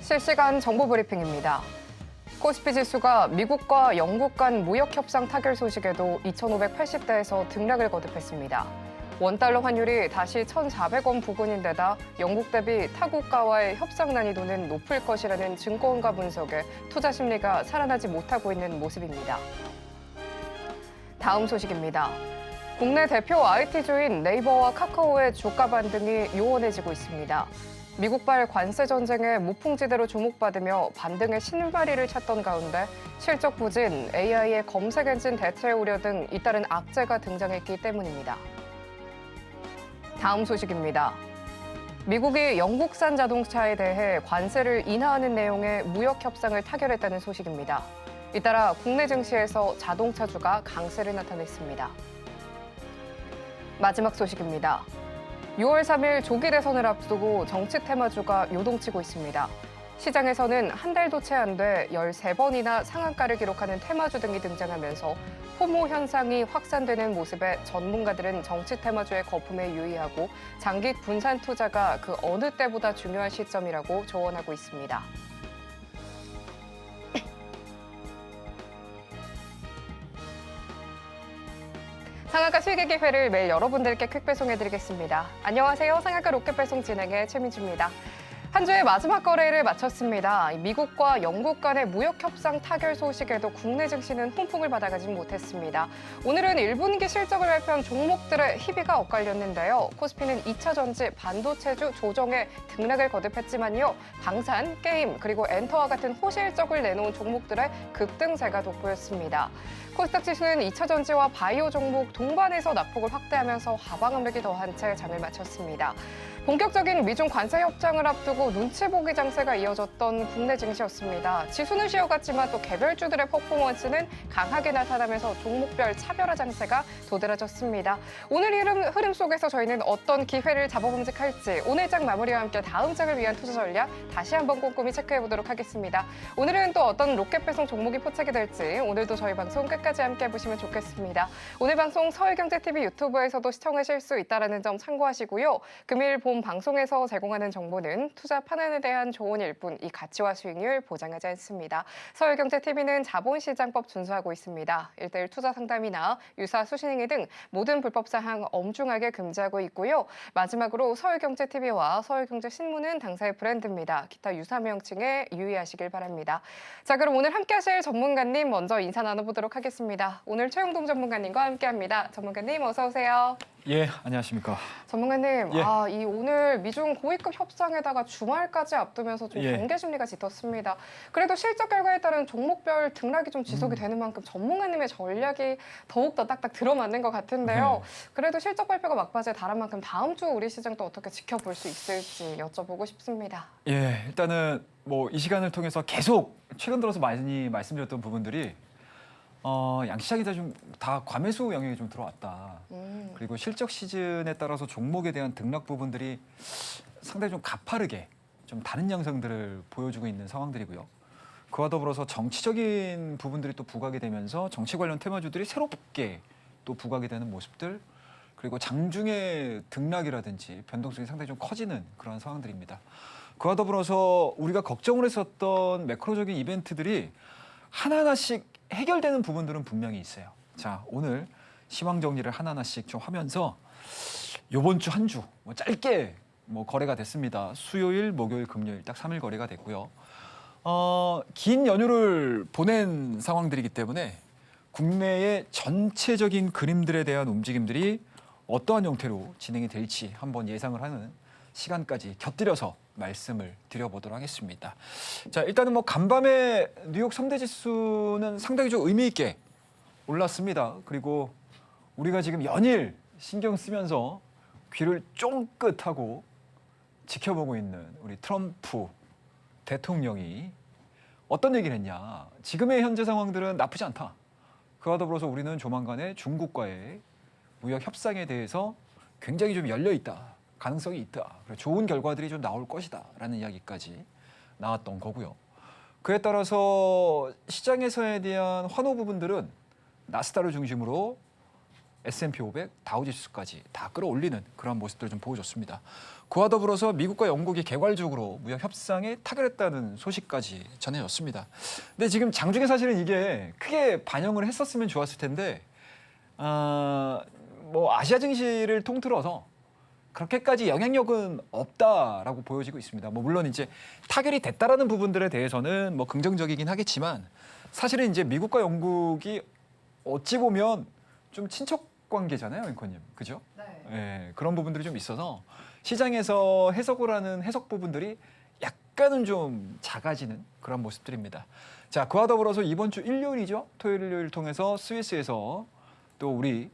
실시간 정보 브리핑입니다. 코스피 지수가 미국과 영국 간 무역 협상 타결 소식에도 2,580대에서 등락을 거듭했습니다. 원달러 환율이 다시 1,400원 부근인데다 영국 대비 타국가와의 협상 난이도는 높을 것이라는 증권가 분석에 투자 심리가 살아나지 못하고 있는 모습입니다. 다음 소식입니다. 국내 대표 IT주인 네이버와 카카오의 주가 반등이 요원해지고 있습니다. 미국발 관세 전쟁에 무풍지대로 주목받으며 반등의 신발이를 찾던 가운데 실적 부진, AI의 검색 엔진 대체 우려 등 잇따른 악재가 등장했기 때문입니다. 다음 소식입니다. 미국이 영국산 자동차에 대해 관세를 인하하는 내용의 무역 협상을 타결했다는 소식입니다. 잇따라 국내 증시에서 자동차주가 강세를 나타냈습니다. 마지막 소식입니다. 6월 3일 조기 대선을 앞두고 정치 테마주가 요동치고 있습니다. 시장에서는 한 달도 채 안 돼 13번이나 상한가를 기록하는 테마주 등이 등장하면서 포모 현상이 확산되는 모습에 전문가들은 정치 테마주의 거품에 유의하고 장기 분산 투자가 그 어느 때보다 중요한 시점이라고 조언하고 있습니다. 상한가 실기 기회를 매일 여러분들께 퀵 배송해드리겠습니다. 안녕하세요. 상한가 로켓 배송 진행의 최민주입니다. 한 주의 마지막 거래를 마쳤습니다. 미국과 영국 간의 무역 협상 타결 소식에도 국내 증시는 훈풍을 받아가지 못했습니다. 오늘은 1분기 실적을 발표한 종목들의 희비가 엇갈렸는데요. 코스피는 2차 전지, 반도체주 조정에 등락을 거듭했지만요. 방산, 게임, 그리고 엔터와 같은 호실적을 내놓은 종목들의 급등세가 돋보였습니다. 코스닥 지수는 2차 전지와 바이오 종목 동반해서 낙폭을 확대하면서 하방 압력이 더한 채 장을 마쳤습니다. 본격적인 미중 관세 협상을 앞두고 눈치 보기 장세가 이어졌던 국내 증시였습니다. 지수는 쉬어갔지만 또 개별주들의 퍼포먼스는 강하게 나타나면서 종목별 차별화 장세가 도드라졌습니다. 오늘 흐름 속에서 저희는 어떤 기회를 잡아봄직할지 오늘 장 마무리와 함께 다음 장을 위한 투자 전략 다시 한번 꼼꼼히 체크해보도록 하겠습니다. 오늘은 또 어떤 로켓 배송 종목이 포착이 될지 오늘도 저희 방송 끝까지 함께 보시면 좋겠습니다. 오늘 방송 서울경제TV 유튜브에서도 시청하실 수 있다는 점 참고하시고요. 금일 본 방송에서 제공하는 정보는 투자 판단에 대한 조언일 뿐 이 가치와 수익률 보장하지 않습니다. 서울경제TV는 자본시장법 준수하고 있습니다. 1:1 투자 상담이나 유사 수신행위 등 모든 불법 사항 엄중하게 금지하고 있고요. 마지막으로 서울경제TV와 서울경제신문은 당사의 브랜드입니다. 기타 유사 명칭에 유의하시길 바랍니다. 자, 그럼 오늘 함께 하실 전문가님 먼저 인사 나눠보도록 하겠습니다. 오늘 최영동 전문가님과 함께합니다. 전문가님 어서 오세요. 예, 안녕하십니까. 전문가님, 예. 이 오늘 미중 고위급 협상에다가 주말까지 앞두면서 좀 예. 경계 심리가 짙었습니다. 그래도 실적 결과에 따른 종목별 등락이 좀 지속이 되는 만큼 전문가님의 전략이 더욱더 딱딱 들어맞는 것 같은데요. 그래도 실적 발표가 막바지에 달한 만큼 다음 주 우리 시장도 어떻게 지켜볼 수 있을지 여쭤보고 싶습니다. 예, 일단은 뭐 이 시간을 통해서 계속 최근 들어서 많이 말씀드렸던 부분들이 양시장이 다 과매수 영역이 좀 들어왔다. 그리고 실적 시즌에 따라서 종목에 대한 등락 부분들이 상당히 좀 가파르게 좀 다른 양상들을 보여주고 있는 상황들이고요. 그와 더불어서 정치적인 부분들이 또 부각이 되면서 정치 관련 테마주들이 새롭게 또 부각이 되는 모습들, 그리고 장중의 등락이라든지 변동성이 상당히 좀 커지는 그런 상황들입니다. 그와 더불어서 우리가 걱정을 했었던 매크로적인 이벤트들이 하나하나씩 해결되는 부분들은 분명히 있어요. 자, 오늘 시황 정리를 하나하나씩 좀 하면서 이번 주 한 주 짧게 거래가 됐습니다. 수요일, 목요일, 금요일 딱 3일 거래가 됐고요. 긴 연휴를 보낸 상황들이기 때문에 국내의 전체적인 그림들에 대한 움직임들이 어떠한 형태로 진행이 될지 한번 예상을 하는 시간까지 곁들여서 말씀을 드려보도록 하겠습니다. 자, 일단은 간밤에 뉴욕 3대 지수는 상당히 좀 의미 있게 올랐습니다. 그리고 우리가 지금 연일 신경 쓰면서 귀를 쫑긋하고 지켜보고 있는 우리 트럼프 대통령이 어떤 얘기를 했냐. 지금의 현재 상황들은 나쁘지 않다. 그와 더불어서 우리는 조만간에 중국과의 무역 협상에 대해서 굉장히 좀 열려 있다. 가능성이 있다. 좋은 결과들이 좀 나올 것이다. 라는 이야기까지 나왔던 거고요. 그에 따라서 시장에서에 대한 환호 부분들은 나스닥을 중심으로 S&P 500, 다우지수까지 다 끌어올리는 그런 모습들을 좀 보여줬습니다. 그와 더불어서 미국과 영국이 개괄적으로 무역 협상에 타결했다는 소식까지 전해졌습니다. 근데 지금 장중에 사실은 이게 크게 반영을 했었으면 좋았을 텐데 뭐 아시아 증시를 통틀어서 그렇게까지 영향력은 없다라고 보여지고 있습니다. 뭐 물론 이제 타결이 됐다라는 부분들에 대해서는 뭐 긍정적이긴 하겠지만 사실은 이제 미국과 영국이 어찌 보면 좀 친척 관계잖아요, 앵커님. 그죠? 네. 예, 그런 부분들이 좀 있어서 시장에서 해석을 하는 해석 부분들이 약간은 좀 작아지는 그런 모습들입니다. 자, 그와 더불어서 이번 주 일요일이죠. 토요일, 일요일 통해서 스위스에서 또 우리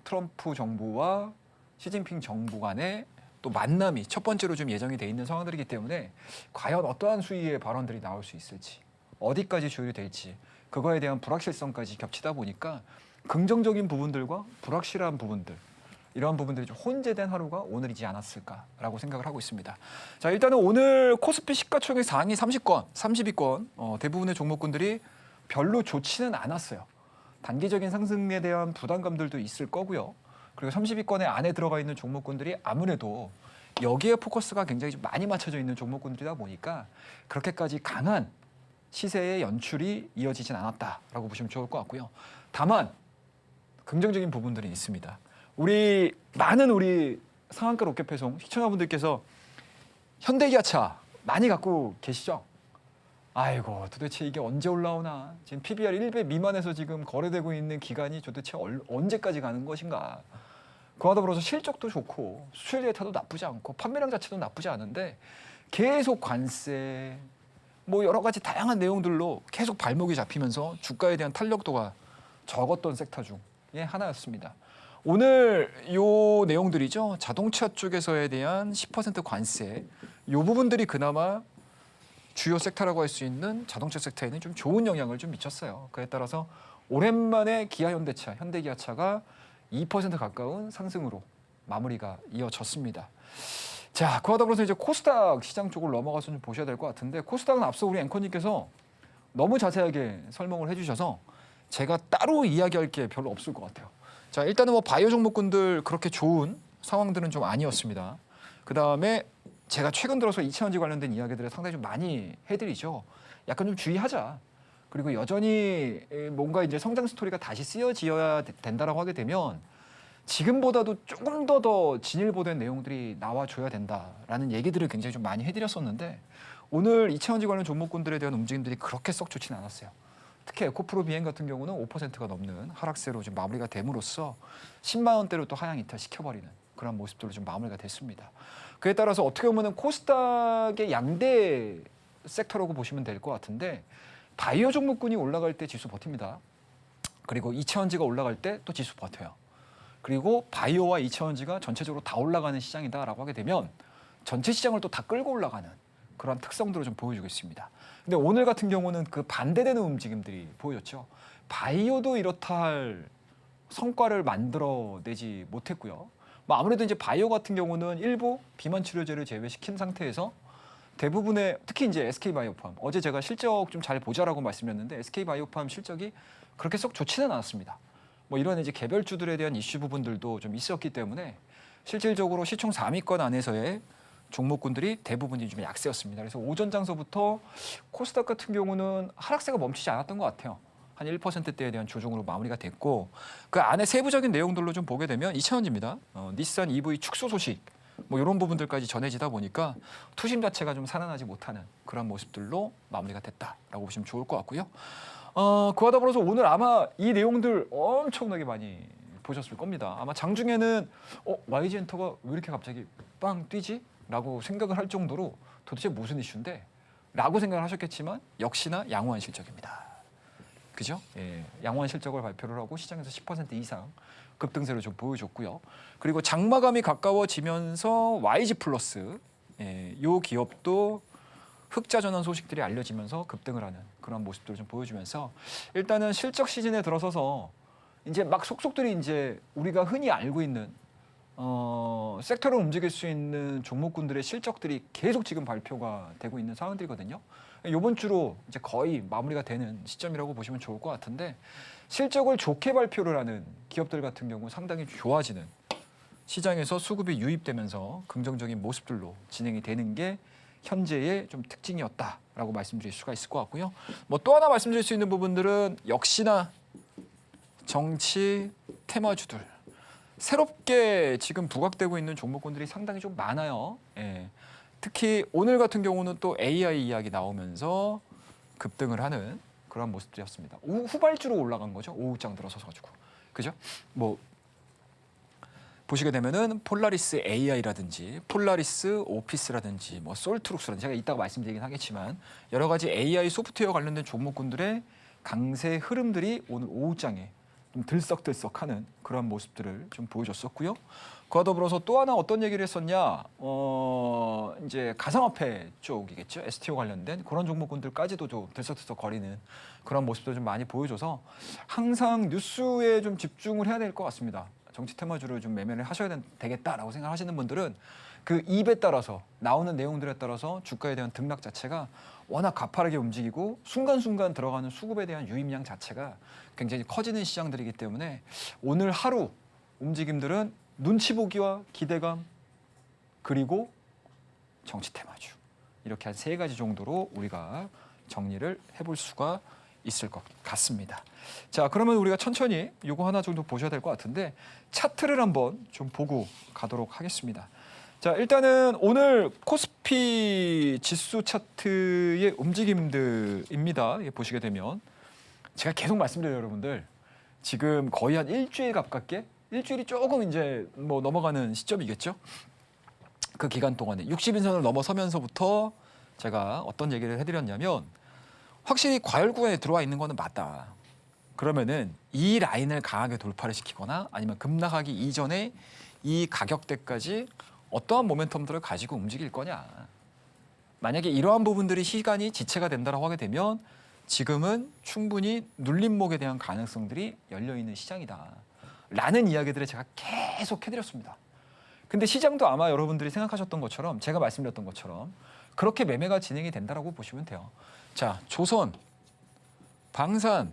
트럼프 정부와 시진핑 정부 간의 또 만남이 첫 번째로 좀 예정이 돼 있는 상황들이기 때문에 과연 어떠한 수위의 발언들이 나올 수 있을지, 어디까지 조율이 될지, 그거에 대한 불확실성까지 겹치다 보니까 긍정적인 부분들과 불확실한 부분들, 이러한 부분들이 좀 혼재된 하루가 오늘이지 않았을까라고 생각을 하고 있습니다. 자, 일단은 오늘 코스피 시가총액 상위 30위권 대부분의 종목군들이 별로 좋지는 않았어요. 단기적인 상승에 대한 부담감들도 있을 거고요. 그리고 30위권에 안에 들어가 있는 종목군들이 아무래도 여기에 포커스가 굉장히 좀 많이 맞춰져 있는 종목군들이다 보니까 그렇게까지 강한 시세의 연출이 이어지진 않았다라고 보시면 좋을 것 같고요. 다만 긍정적인 부분들이 있습니다. 많은 우리 상한가 로켓 배송 시청자분들께서 현대기아차 많이 갖고 계시죠? 아이고, 도대체 이게 언제 올라오나? 지금 PBR 1배 미만에서 지금 거래되고 있는 기간이 도대체 언제까지 가는 것인가? 그와 더불어서 실적도 좋고 수출 데이터도 나쁘지 않고 판매량 자체도 나쁘지 않은데 계속 관세 뭐 여러 가지 다양한 내용들로 계속 발목이 잡히면서 주가에 대한 탄력도가 적었던 섹터 중에 하나였습니다. 오늘 요 내용들이죠. 자동차 쪽에서에 대한 10% 관세, 요 부분들이 그나마 주요 섹터라고 할 수 있는 자동차 섹터에는 좀 좋은 영향을 좀 미쳤어요. 그에 따라서 오랜만에 기아 현대차, 현대기아차가 2% 가까운 상승으로 마무리가 이어졌습니다. 자, 그와 더불어서 이제 코스닥 시장 쪽으로 넘어가서 좀 보셔야 될 것 같은데 코스닥은 앞서 우리 앵커님께서 너무 자세하게 설명을 해주셔서 제가 따로 이야기할 게 별로 없을 것 같아요. 자, 일단은 뭐 바이오 종목군들 그렇게 좋은 상황들은 좀 아니었습니다. 그 다음에 제가 최근 들어서 이차전지 관련된 이야기들을 상당히 좀 많이 해드리죠. 약간 좀 주의하자. 그리고 여전히 뭔가 이제 성장 스토리가 다시 쓰여지어야 된다라고 하게 되면 지금보다도 조금 더 진일보된 내용들이 나와줘야 된다라는 얘기들을 굉장히 좀 많이 해드렸었는데 오늘 이차전지 관련 종목군들에 대한 움직임들이 그렇게 썩 좋지는 않았어요. 특히 에코프로 비행 같은 경우는 5%가 넘는 하락세로 좀 마무리가 됨으로써 10만 원대로 또 하향 이탈 시켜버리는 그런 모습들로 좀 마무리가 됐습니다. 그에 따라서 어떻게 보면 코스닥의 양대 섹터라고 보시면 될 것 같은데 바이오 종목군이 올라갈 때 지수 버팁니다. 그리고 이차전지가 올라갈 때 또 지수 버텨요. 그리고 바이오와 이차전지가 전체적으로 다 올라가는 시장이다라고 하게 되면 전체 시장을 또 다 끌고 올라가는 그런 특성들을 좀 보여주고 있습니다. 근데 오늘 같은 경우는 그 반대되는 움직임들이 보여졌죠. 바이오도 이렇다 할 성과를 만들어내지 못했고요. 뭐 아무래도 이제 바이오 같은 경우는 일부 비만 치료제를 제외시킨 상태에서 대부분의 특히 이제 SK바이오팜 어제 제가 실적 좀 잘 보자라고 말씀드렸는데 SK바이오팜 실적이 그렇게 썩 좋지는 않았습니다. 뭐 이런 이제 개별주들에 대한 이슈 부분들도 좀 있었기 때문에 실질적으로 시총 4위권 안에서의 종목군들이 대부분이 좀 약세였습니다. 그래서 오전 장서부터 코스닥 같은 경우는 하락세가 멈추지 않았던 것 같아요. 한 1%대에 대한 조정으로 마무리가 됐고 그 안에 세부적인 내용들로 좀 보게 되면 이차전지입니다. 닛산 EV 축소 소식 뭐 이런 부분들까지 전해지다 보니까 투심 자체가 좀 살아나지 못하는 그런 모습들로 마무리가 됐다라고 보시면 좋을 것 같고요. 그와 더불어서 오늘 아마 이 내용들 엄청나게 많이 보셨을 겁니다. 아마 장중에는 YG엔터가 왜 이렇게 갑자기 빵 뛰지? 라고 생각을 할 정도로 도대체 무슨 이슈인데? 라고 생각을 하셨겠지만 역시나 양호한 실적입니다. 그죠? 예, 양호한 실적을 발표를 하고 시장에서 10% 이상 급등세를 좀 보여줬고요. 그리고 장마감이 가까워지면서 YG 플러스 이 기업도 흑자 전환 소식들이 알려지면서 급등을 하는 그런 모습들을 좀 보여주면서 일단은 실적 시즌에 들어서서 이제 막 속속들이 이제 우리가 흔히 알고 있는 섹터를 움직일 수 있는 종목군들의 실적들이 계속 지금 발표가 되고 있는 상황들이거든요. 이번 주로 이제 거의 마무리가 되는 시점이라고 보시면 좋을 것 같은데 실적을 좋게 발표를 하는 기업들 같은 경우 상당히 좋아지는 시장에서 수급이 유입되면서 긍정적인 모습들로 진행이 되는 게 현재의 좀 특징이었다라고 말씀드릴 수가 있을 것 같고요. 뭐 또 하나 말씀드릴 수 있는 부분들은 역시나 정치 테마주들 새롭게 지금 부각되고 있는 종목군들이 상당히 좀 많아요. 예. 특히 오늘 같은 경우는 또 AI 이야기 나오면서 급등을 하는 그런 모습들이었습니다. 후발주로 올라간 거죠. 오후장 들어서서 가지고. 그죠? 뭐 보시게 되면은 폴라리스 AI라든지 폴라리스 오피스라든지 뭐 솔트룩스라든지 제가 이따가 말씀드리긴 하겠지만 여러 가지 AI 소프트웨어 관련된 종목군들의 강세 흐름들이 오늘 오후장에 좀 들썩들썩하는 그런 모습들을 좀 보여줬었고요. 그와 더불어서 또 하나 어떤 얘기를 했었냐? 이제 가상화폐 쪽이겠죠. STO 관련된 그런 종목군들까지도 좀 들썩들썩 거리는 그런 모습도 좀 많이 보여줘서 항상 뉴스에 좀 집중을 해야 될 것 같습니다. 정치 테마주를 좀 매매를 하셔야 되겠다라고 생각하시는 분들은 그 입에 따라서 나오는 내용들에 따라서 주가에 대한 등락 자체가 워낙 가파르게 움직이고 순간순간 들어가는 수급에 대한 유입량 자체가 굉장히 커지는 시장들이기 때문에 오늘 하루 움직임들은 눈치 보기와 기대감 그리고 정치 테마주 이렇게 한 3가지 정도로 우리가 정리를 해볼 수가 있을 것 같습니다. 자, 그러면 우리가 천천히 요거 하나 정도 보셔야 될 것 같은데 차트를 한번 좀 보고 가도록 하겠습니다. 자, 일단은 오늘 코스피 지수 차트의 움직임들입니다. 보시게 되면 제가 계속 말씀드려요, 여러분들. 지금 거의 한 일주일 가깝게 일주일이 조금 이제 뭐 넘어가는 시점이겠죠. 그 기간 동안에 60인선을 넘어서면서부터 제가 어떤 얘기를 해드렸냐면 확실히 과열 구간에 들어와 있는 거는 맞다. 그러면은 이 라인을 강하게 돌파를 시키거나 아니면 급락하기 이전에 이 가격대까지 어떠한 모멘텀들을 가지고 움직일 거냐. 만약에 이러한 부분들이 시간이 지체가 된다고 하게 되면 지금은 충분히 눌림목에 대한 가능성들이 열려있는 시장이다. 라는 이야기들을 제가 계속 해드렸습니다. 근데 시장도 아마 여러분들이 생각하셨던 것처럼 제가 말씀드렸던 것처럼 그렇게 매매가 진행이 된다라고 보시면 돼요. 자, 조선, 방산,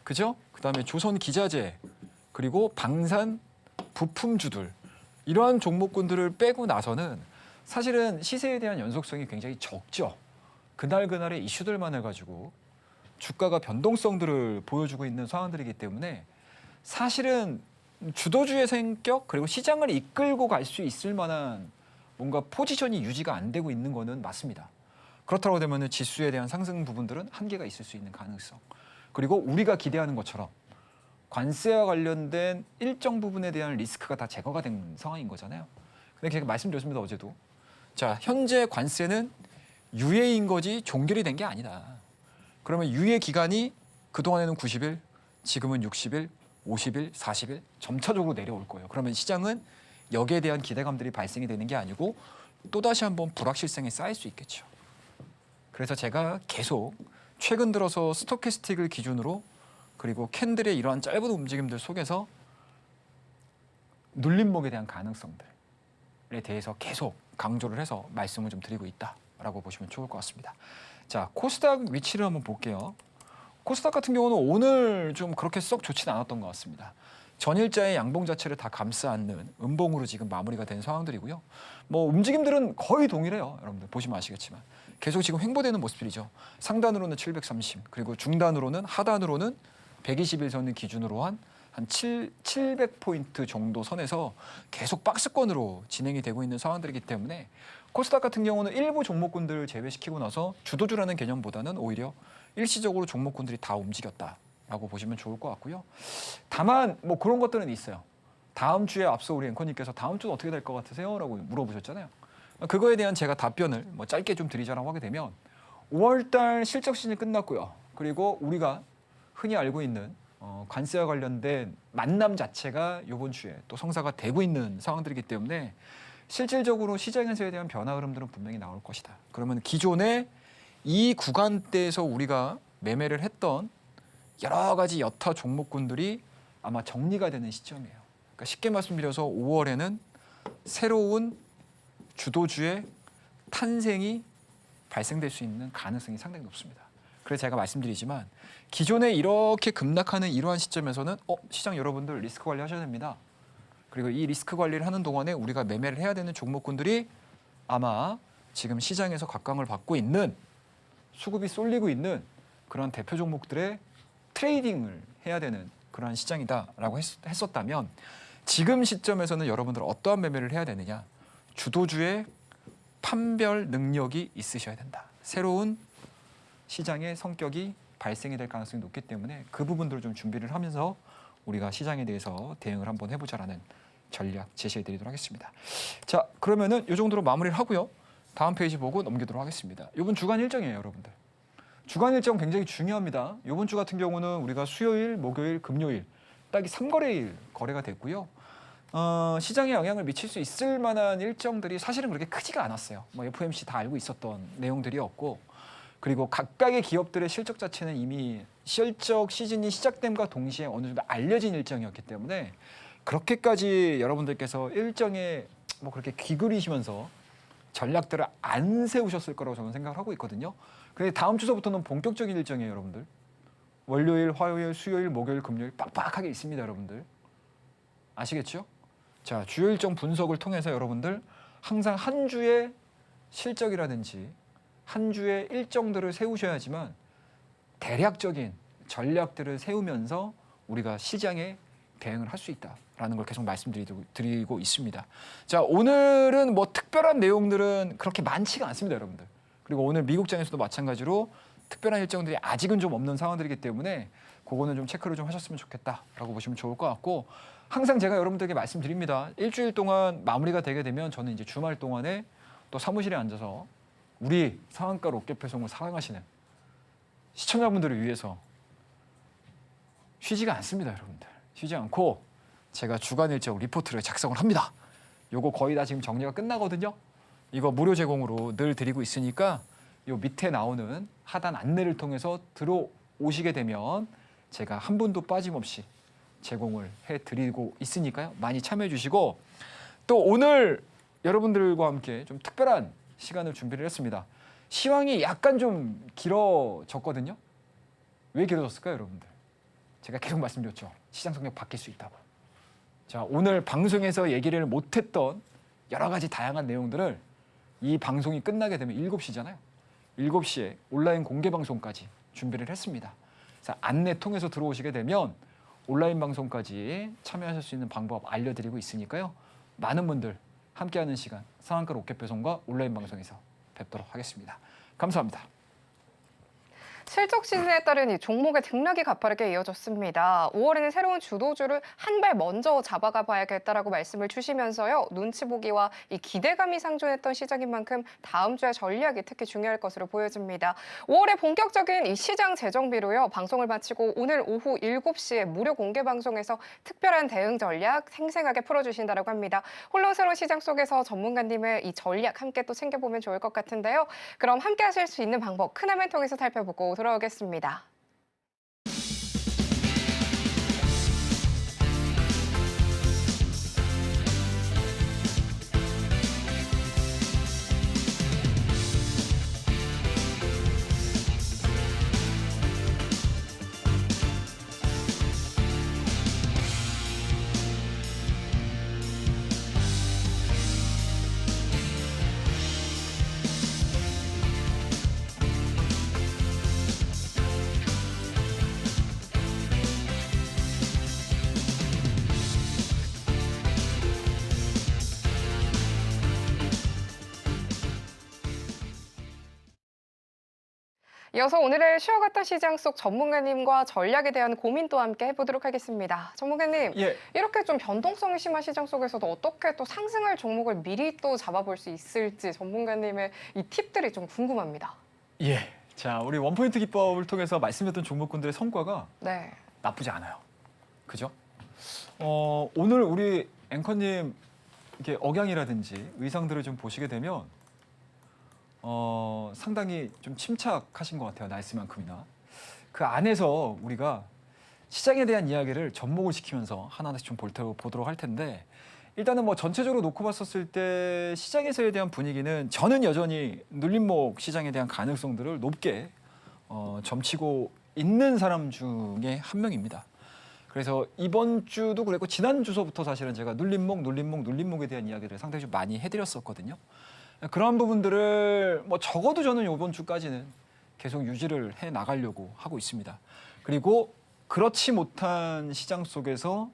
그죠? 그다음에 조선 기자재, 그리고 방산 부품주들 이러한 종목군들을 빼고 나서는 사실은 시세에 대한 연속성이 굉장히 적죠. 그날그날의 이슈들만 해가지고 주가가 변동성들을 보여주고 있는 상황들이기 때문에 사실은 주도주의 성격 그리고 시장을 이끌고 갈 수 있을 만한 뭔가 포지션이 유지가 안 되고 있는 거는 맞습니다. 그렇다고 되면 지수에 대한 상승 부분들은 한계가 있을 수 있는 가능성. 그리고 우리가 기대하는 것처럼 관세와 관련된 일정 부분에 대한 리스크가 다 제거가 된 상황인 거잖아요. 근데 제가 말씀드렸습니다, 어제도. 자, 현재 관세는 유예인 거지 종결이 된 게 아니다. 그러면 유예 기간이 그동안에는 90일, 지금은 60일, 50일, 40일 점차적으로 내려올 거예요. 그러면 시장은 여기에 대한 기대감들이 발생이 되는 게 아니고 또다시 한번 불확실성이 쌓일 수 있겠죠. 그래서 제가 계속 최근 들어서 스토캐스틱을 기준으로 그리고 캔들의 이러한 짧은 움직임들 속에서 눌림목에 대한 가능성들에 대해서 계속 강조를 해서 말씀을 좀 드리고 있다라고 보시면 좋을 것 같습니다. 자, 코스닥 위치를 한번 볼게요. 코스닥 같은 경우는 오늘 좀 그렇게 썩 좋지는 않았던 것 같습니다. 전일자의 양봉 자체를 다 감싸안는 음봉으로 지금 마무리가 된 상황들이고요. 뭐 움직임들은 거의 동일해요. 여러분들 보시면 아시겠지만 계속 지금 횡보되는 모습들이죠. 상단으로는 730 그리고 중단으로는 하단으로는 121선을 기준으로 한 700포인트 정도 선에서 계속 박스권으로 진행이 되고 있는 상황들이기 때문에 코스닥 같은 경우는 일부 종목군들을 제외시키고 나서 주도주라는 개념보다는 오히려 일시적으로 종목군들이 다 움직였다라고 보시면 좋을 것 같고요. 다만 뭐 그런 것들은 있어요. 다음 주에 앞서 우리 앵커님께서 다음 주는 어떻게 될 것 같으세요? 라고 물어보셨잖아요. 그거에 대한 제가 답변을 뭐 짧게 좀 드리자라고 하게 되면 5월달 실적 시즌이 끝났고요. 그리고 우리가 흔히 알고 있는 관세와 관련된 만남 자체가 이번 주에 또 성사가 되고 있는 상황들이기 때문에 실질적으로 시장에서에 대한 변화 흐름들은 분명히 나올 것이다. 그러면 기존에 이 구간대에서 우리가 매매를 했던 여러 가지 여타 종목군들이 아마 정리가 되는 시점이에요. 그러니까 쉽게 말씀드려서 5월에는 새로운 주도주의 탄생이 발생될 수 있는 가능성이 상당히 높습니다. 그래서 제가 말씀드리지만 기존에 이렇게 급락하는 이러한 시점에서는 시장 여러분들 리스크 관리 하셔야 됩니다. 그리고 이 리스크 관리를 하는 동안에 우리가 매매를 해야 되는 종목군들이 아마 지금 시장에서 각광을 받고 있는 수급이 쏠리고 있는 그런 대표 종목들의 트레이딩을 해야 되는 그러한 시장이다라고 했었다면 지금 시점에서는 여러분들 어떠한 매매를 해야 되느냐. 주도주의 판별 능력이 있으셔야 된다. 새로운 시장의 성격이 발생이 될 가능성이 높기 때문에 그 부분들을 좀 준비를 하면서 우리가 시장에 대해서 대응을 한번 해보자라는 전략 제시해드리도록 하겠습니다. 자, 그러면은 이 정도로 마무리를 하고요. 다음 페이지 보고 넘기도록 하겠습니다. 이번 주간 일정이에요, 여러분들. 주간 일정 굉장히 중요합니다. 이번 주 같은 경우는 우리가 수요일, 목요일, 금요일 딱 이 3거래일 거래가 됐고요. 시장에 영향을 미칠 수 있을 만한 일정들이 사실은 그렇게 크지가 않았어요. 뭐 FOMC 다 알고 있었던 내용들이었고, 그리고 각각의 기업들의 실적 자체는 이미 실적 시즌이 시작됨과 동시에 어느 정도 알려진 일정이었기 때문에 그렇게까지 여러분들께서 일정에 뭐 그렇게 기울이시면서 전략들을 안 세우셨을 거라고 저는 생각을 하고 있거든요. 근데 다음 주서부터는 본격적인 일정이에요, 여러분들. 월요일, 화요일, 수요일, 목요일, 금요일 빡빡하게 있습니다, 여러분들. 아시겠죠? 자, 주요 일정 분석을 통해서 여러분들 항상 한 주의 실적이라든지 한 주의 일정들을 세우셔야지만 대략적인 전략들을 세우면서 우리가 시장에 대응을 할 수 있다라는 걸 계속 말씀드리고 있습니다. 자, 오늘은 뭐 특별한 내용들은 그렇게 많지가 않습니다, 여러분들. 그리고 오늘 미국장에서도 마찬가지로 특별한 일정들이 아직은 좀 없는 상황들이기 때문에 그거는 좀 체크를 좀 하셨으면 좋겠다라고 보시면 좋을 것 같고, 항상 제가 여러분들에게 말씀드립니다. 일주일 동안 마무리가 되게 되면 저는 이제 주말 동안에 또 사무실에 앉아서 우리 상한가 롯데 배송을 사랑하시는 시청자분들을 위해서 쉬지가 않습니다, 여러분들. 쉬지 않고 제가 주간 일정 리포트를 작성을 합니다. 요거 거의 다 지금 정리가 끝나거든요. 이거 무료 제공으로 늘 드리고 있으니까 요 밑에 나오는 하단 안내를 통해서 들어오시게 되면 제가 한 분도 빠짐없이 제공을 해드리고 있으니까요. 많이 참여해 주시고, 또 오늘 여러분들과 함께 좀 특별한 시간을 준비를 했습니다. 시황이 약간 좀 길어졌거든요. 왜 길어졌을까요, 여러분들? 제가 계속 말씀드렸죠. 시장 성격 바뀔 수 있다고. 자, 오늘 방송에서 얘기를 못했던 여러 가지 다양한 내용들을 이 방송이 끝나게 되면 7시잖아요. 7시에 온라인 공개 방송까지 준비를 했습니다. 자, 안내 통해서 들어오시게 되면 온라인 방송까지 참여하실 수 있는 방법 알려드리고 있으니까요. 많은 분들 함께하는 시간 상한가 로켓 배송과 온라인 방송에서 뵙도록 하겠습니다. 감사합니다. 실적 시즌에 따른 이 종목의 등락이 가파르게 이어졌습니다. 5월에는 새로운 주도주를 한 발 먼저 잡아가 봐야겠다라고 말씀을 주시면서요. 눈치 보기와 이 기대감이 상존했던 시장인 만큼 다음 주의 전략이 특히 중요할 것으로 보여집니다. 5월에 본격적인 이 시장 재정비로요. 방송을 마치고 오늘 오후 7시에 무료 공개 방송에서 특별한 대응 전략 생생하게 풀어주신다고 합니다. 혼란스러운 시장 속에서 전문가님의 이 전략 함께 또 챙겨보면 좋을 것 같은데요. 그럼 함께 하실 수 있는 방법 큰 화면 통해서 살펴보고 돌아오겠습니다. 이어서 오늘의 쉬어갔던 시장 속 전문가님과 전략에 대한 고민도 함께 해보도록 하겠습니다. 전문가님, 예. 이렇게 좀 변동성이 심한 시장 속에서도 어떻게 또 상승할 종목을 미리 또 잡아볼 수 있을지 전문가님의 이 팁들이 좀 궁금합니다. 예. 자, 우리 원포인트 기법을 통해서 말씀드렸던 종목군들의 성과가 네. 나쁘지 않아요. 그죠? 오늘 우리 앵커님 이렇게 억양이라든지 의상들을 좀 보시게 되면 상당히 좀 침착하신 것 같아요. 날씨만큼이나. 그 안에서 우리가 시장에 대한 이야기를 접목을 시키면서 하나하나씩 좀 보도록 할 텐데 일단은 뭐 전체적으로 놓고 봤었을 때 시장에서에 대한 분위기는 저는 여전히 눌림목 시장에 대한 가능성들을 높게 점치고 있는 사람 중에 한 명입니다. 그래서 이번 주도 그랬고 지난 주서부터 사실은 제가 눌림목에 대한 이야기를 상당히 좀 많이 해드렸었거든요. 그런 부분들을 뭐 적어도 저는 이번 주까지는 계속 유지를 해 나가려고 하고 있습니다. 그리고 그렇지 못한 시장 속에서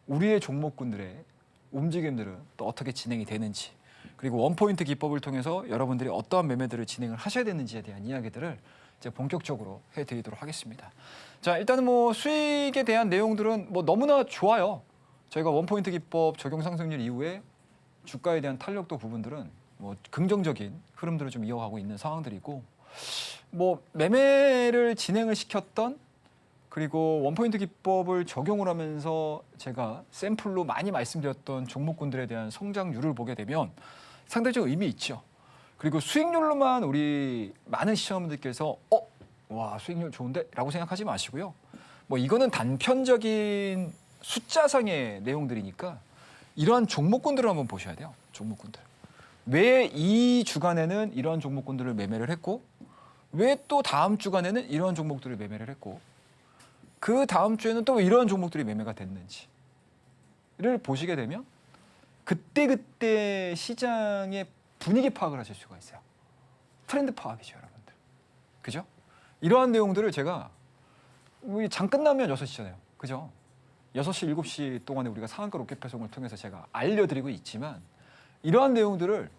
우리의 종목군들의 움직임들은 또 어떻게 진행이 되는지, 그리고 원포인트 기법을 통해서 여러분들이 어떠한 매매들을 진행을 하셔야 되는지에 대한 이야기들을 이제 본격적으로 해드리도록 하겠습니다. 자, 일단은 뭐 수익에 대한 내용들은 뭐 너무나 좋아요. 저희가 원포인트 기법 적용 상승률 이후에 주가에 대한 탄력도 부분들은 뭐 긍정적인 흐름들을 좀 이어가고 있는 상황들이고, 뭐 매매를 진행을 시켰던, 그리고 원포인트 기법을 적용을 하면서 제가 샘플로 많이 말씀드렸던 종목군들에 대한 성장률을 보게 되면 상당히 좀 의미 있죠. 그리고 수익률로만 우리 많은 시청자분들께서 와 수익률 좋은데? 라고 생각하지 마시고요. 뭐 이거는 단편적인 숫자상의 내용들이니까 이러한 종목군들을 한번 보셔야 돼요. 종목군들. 왜 이 주간에는 이러한 종목군들을 매매를 했고, 왜 또 다음 주간에는 이러한 종목들을 매매를 했고, 그 다음 주에는 또 이러한 종목들이 매매가 됐는지를 보시게 되면 그때그때 시장의 분위기 파악을 하실 수가 있어요. 트렌드 파악이죠, 여러분들. 그죠? 이러한 내용들을 제가 우리 장 끝나면 6시잖아요. 그죠? 6시, 7시 동안에 우리가 상한가 로켓 배송을 통해서 제가 알려드리고 있지만 이러한 내용들을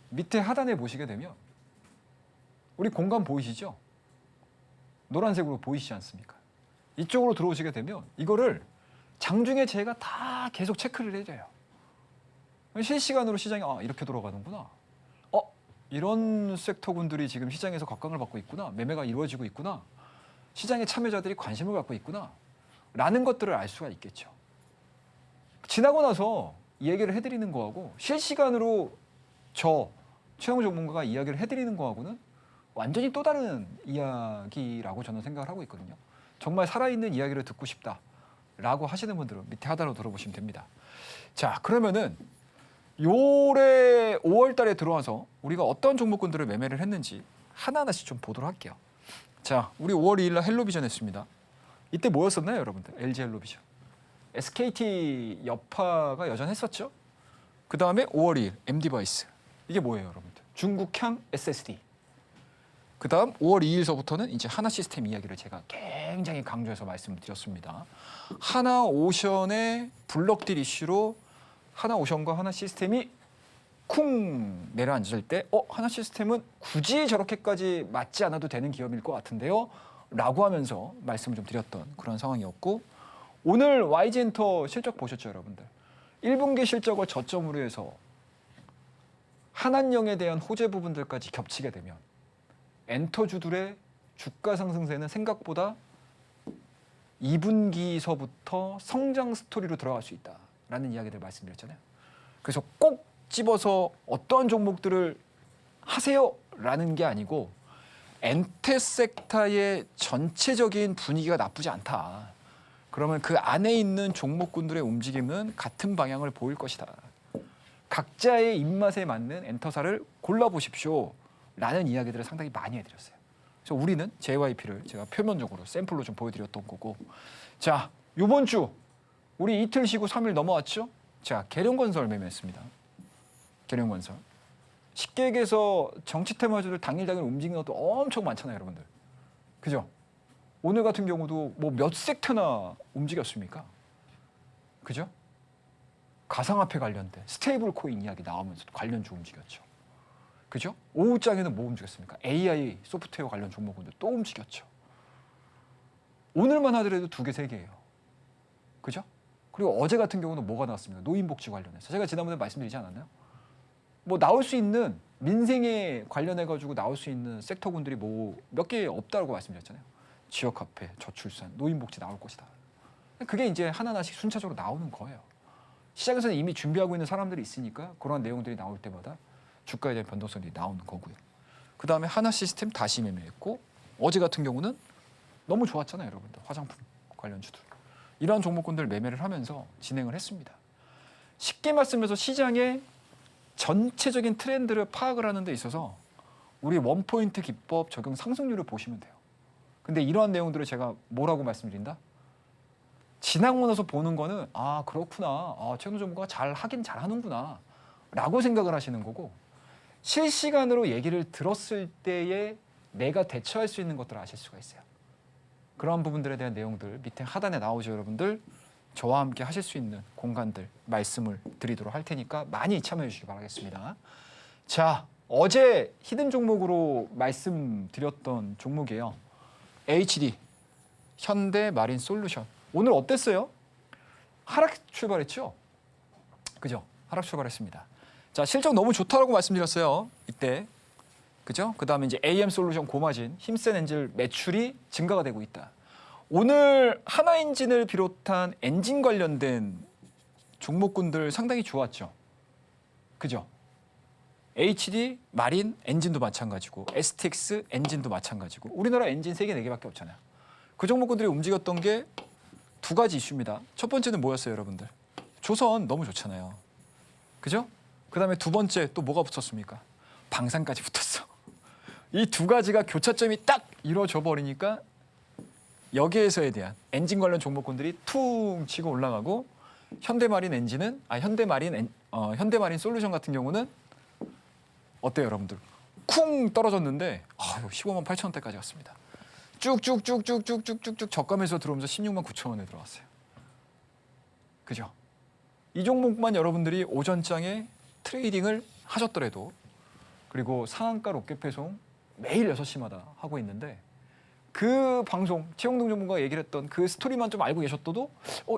밑에 하단에 보시게 되면 우리 공간 보이시죠? 노란색으로 보이시지 않습니까? 이쪽으로 들어오시게 되면 이거를 장중에 제가 다 계속 체크를 해줘요. 실시간으로 시장이 이렇게 돌아가는구나. 이런 섹터군들이 지금 시장에서 각광을 받고 있구나. 매매가 이루어지고 있구나. 시장의 참여자들이 관심을 갖고 있구나. 라는 것들을 알 수가 있겠죠. 지나고 나서 이 얘기를 해드리는 거하고 실시간으로 저 최영우 전문가가 이야기를 해드리는 거하고는 완전히 또 다른 이야기라고 저는 생각을 하고 있거든요. 정말 살아있는 이야기를 듣고 싶다라고 하시는 분들은 밑에 하단으로 들어보시면 됩니다. 자, 그러면은 올해 5월 달에 들어와서 우리가 어떤 종목군들을 매매를 했는지 하나하나씩 좀 보도록 할게요. 자, 우리 5월 2일 날 헬로비전 했습니다. 이때 뭐였었나요, 여러분들? LG 헬로비전. SKT 여파가 여전했었죠. 그 다음에 5월 2일 MD바이스. 이게 뭐예요, 여러분들? 중국향 SSD. 그 다음 5월 2일서부터는 이제 하나시스템 이야기를 제가 굉장히 강조해서 말씀드렸습니다. 하나오션의 블럭딜 이슈로 하나오션과 하나시스템이 쿵 내려앉을 때 하나시스템은 굳이 저렇게까지 맞지 않아도 되는 기업일 것 같은데요? 라고 하면서 말씀을 좀 드렸던 그런 상황이었고, 오늘 YG엔터 실적 보셨죠, 여러분들? 1분기 실적을 저점으로 해서 한한령에 대한 호재 부분들까지 겹치게 되면 엔터주들의 주가 상승세는 생각보다 2분기서부터 성장 스토리로 들어갈 수 있다라는 이야기를 말씀드렸잖아요. 그래서 꼭 집어서 어떠한 종목들을 하세요라는 게 아니고 엔테 섹터의 전체적인 분위기가 나쁘지 않다. 그러면 그 안에 있는 종목군들의 움직임은 같은 방향을 보일 것이다. 각자의 입맛에 맞는 엔터사를 골라보십시오. 라는 이야기들을 상당히 많이 해드렸어요. 그래서 우리는 JYP를 제가 표면적으로 샘플로 좀 보여드렸던 거고, 자, 이번 주 우리 이틀 쉬고 3일 넘어왔죠? 자, 계룡건설 매매했습니다. 계룡건설. 쉽게 얘기해서 정치 테마주들 당일 움직이는 것도 엄청 많잖아요, 여러분들. 그죠? 오늘 같은 경우도 뭐 몇 섹터나 움직였습니까? 그죠? 가상화폐 관련된 스테이블 코인 이야기 나오면서 관련주 움직였죠. 그죠? 오후장에는 뭐 움직였습니까? AI 소프트웨어 관련 종목은 또 움직였죠. 오늘만 하더라도 2개, 3개예요. 그죠? 그리고 어제 같은 경우는 뭐가 나왔습니까? 노인복지 관련해서. 제가 지난번에 말씀드리지 않았나요? 뭐 나올 수 있는 민생에 관련해가지고 나올 수 있는 섹터군들이 뭐 몇 개 없다고 말씀드렸잖아요. 지역화폐, 저출산, 노인복지 나올 것이다. 그게 이제 하나하나씩 순차적으로 나오는 거예요. 시장에서는 이미 준비하고 있는 사람들이 있으니까 그런 내용들이 나올 때마다 주가에 대한 변동성이 나오는 거고요. 그 다음에 하나시스템 다시 매매했고, 어제 같은 경우는 너무 좋았잖아요, 여러분들. 화장품 관련주들 이러한 종목군들 매매를 하면서 진행을 했습니다. 쉽게 말씀해서 시장의 전체적인 트렌드를 파악을 하는 데 있어서 우리 원포인트 기법 적용 상승률을 보시면 돼요. 근데 이러한 내용들을 제가 뭐라고 말씀드린다? 지나고 나서 보는 거는 아 그렇구나, 아, 최근 정부가 잘 하긴 잘 하는구나 라고 생각을 하시는 거고, 실시간으로 얘기를 들었을 때에 내가 대처할 수 있는 것들을 아실 수가 있어요. 그러한 부분들에 대한 내용들 밑에 하단에 나오죠. 여러분들 저와 함께 하실 수 있는 공간들 말씀을 드리도록 할 테니까 많이 참여해 주시기 바라겠습니다. 자, 어제 히든 종목으로 말씀드렸던 종목이에요. HD 현대마린솔루션. 오늘 어땠어요? 하락 출발했죠? 그죠? 하락 출발했습니다. 자, 실적 너무 좋다라고 말씀드렸어요. 이때. 그죠? 그다음에 이제 AM솔루션 고마진 힘센 엔진 매출이 증가가 되고 있다. 오늘 하나엔진을 비롯한 엔진 관련된 종목군들 상당히 좋았죠. 그죠? HD 마린 엔진도 마찬가지고 STX 엔진도 마찬가지고 우리나라 엔진 3개, 4개밖에 없잖아요. 그 종목군들이 움직였던 게 두 가지 이슈입니다. 첫 번째는 뭐였어요, 여러분들? 조선 너무 좋잖아요. 그죠? 그다음에 두 번째 또 뭐가 붙었습니까? 방산까지 붙었어. 이 두 가지가 교차점이 딱 이루어져 버리니까 여기에서에 대한 엔진 관련 종목군들이 퉁 치고 올라가고, 현대마린 엔진은 현대마린 솔루션 같은 경우는 어때요, 여러분들? 쿵 떨어졌는데 15만 8천 원대까지 갔습니다. 쭉쭉쭉쭉쭉쭉쭉 저가면서 들어오면서 16만 9천 원에 들어왔어요. 그죠? 이 종목만 여러분들이 오전장에 트레이딩을 하셨더라도, 그리고 상한가 로켓 배송 매일 6시마다 하고 있는데, 그 방송 최영동 전문가가 얘기를 했던 그 스토리만 좀 알고 계셨어도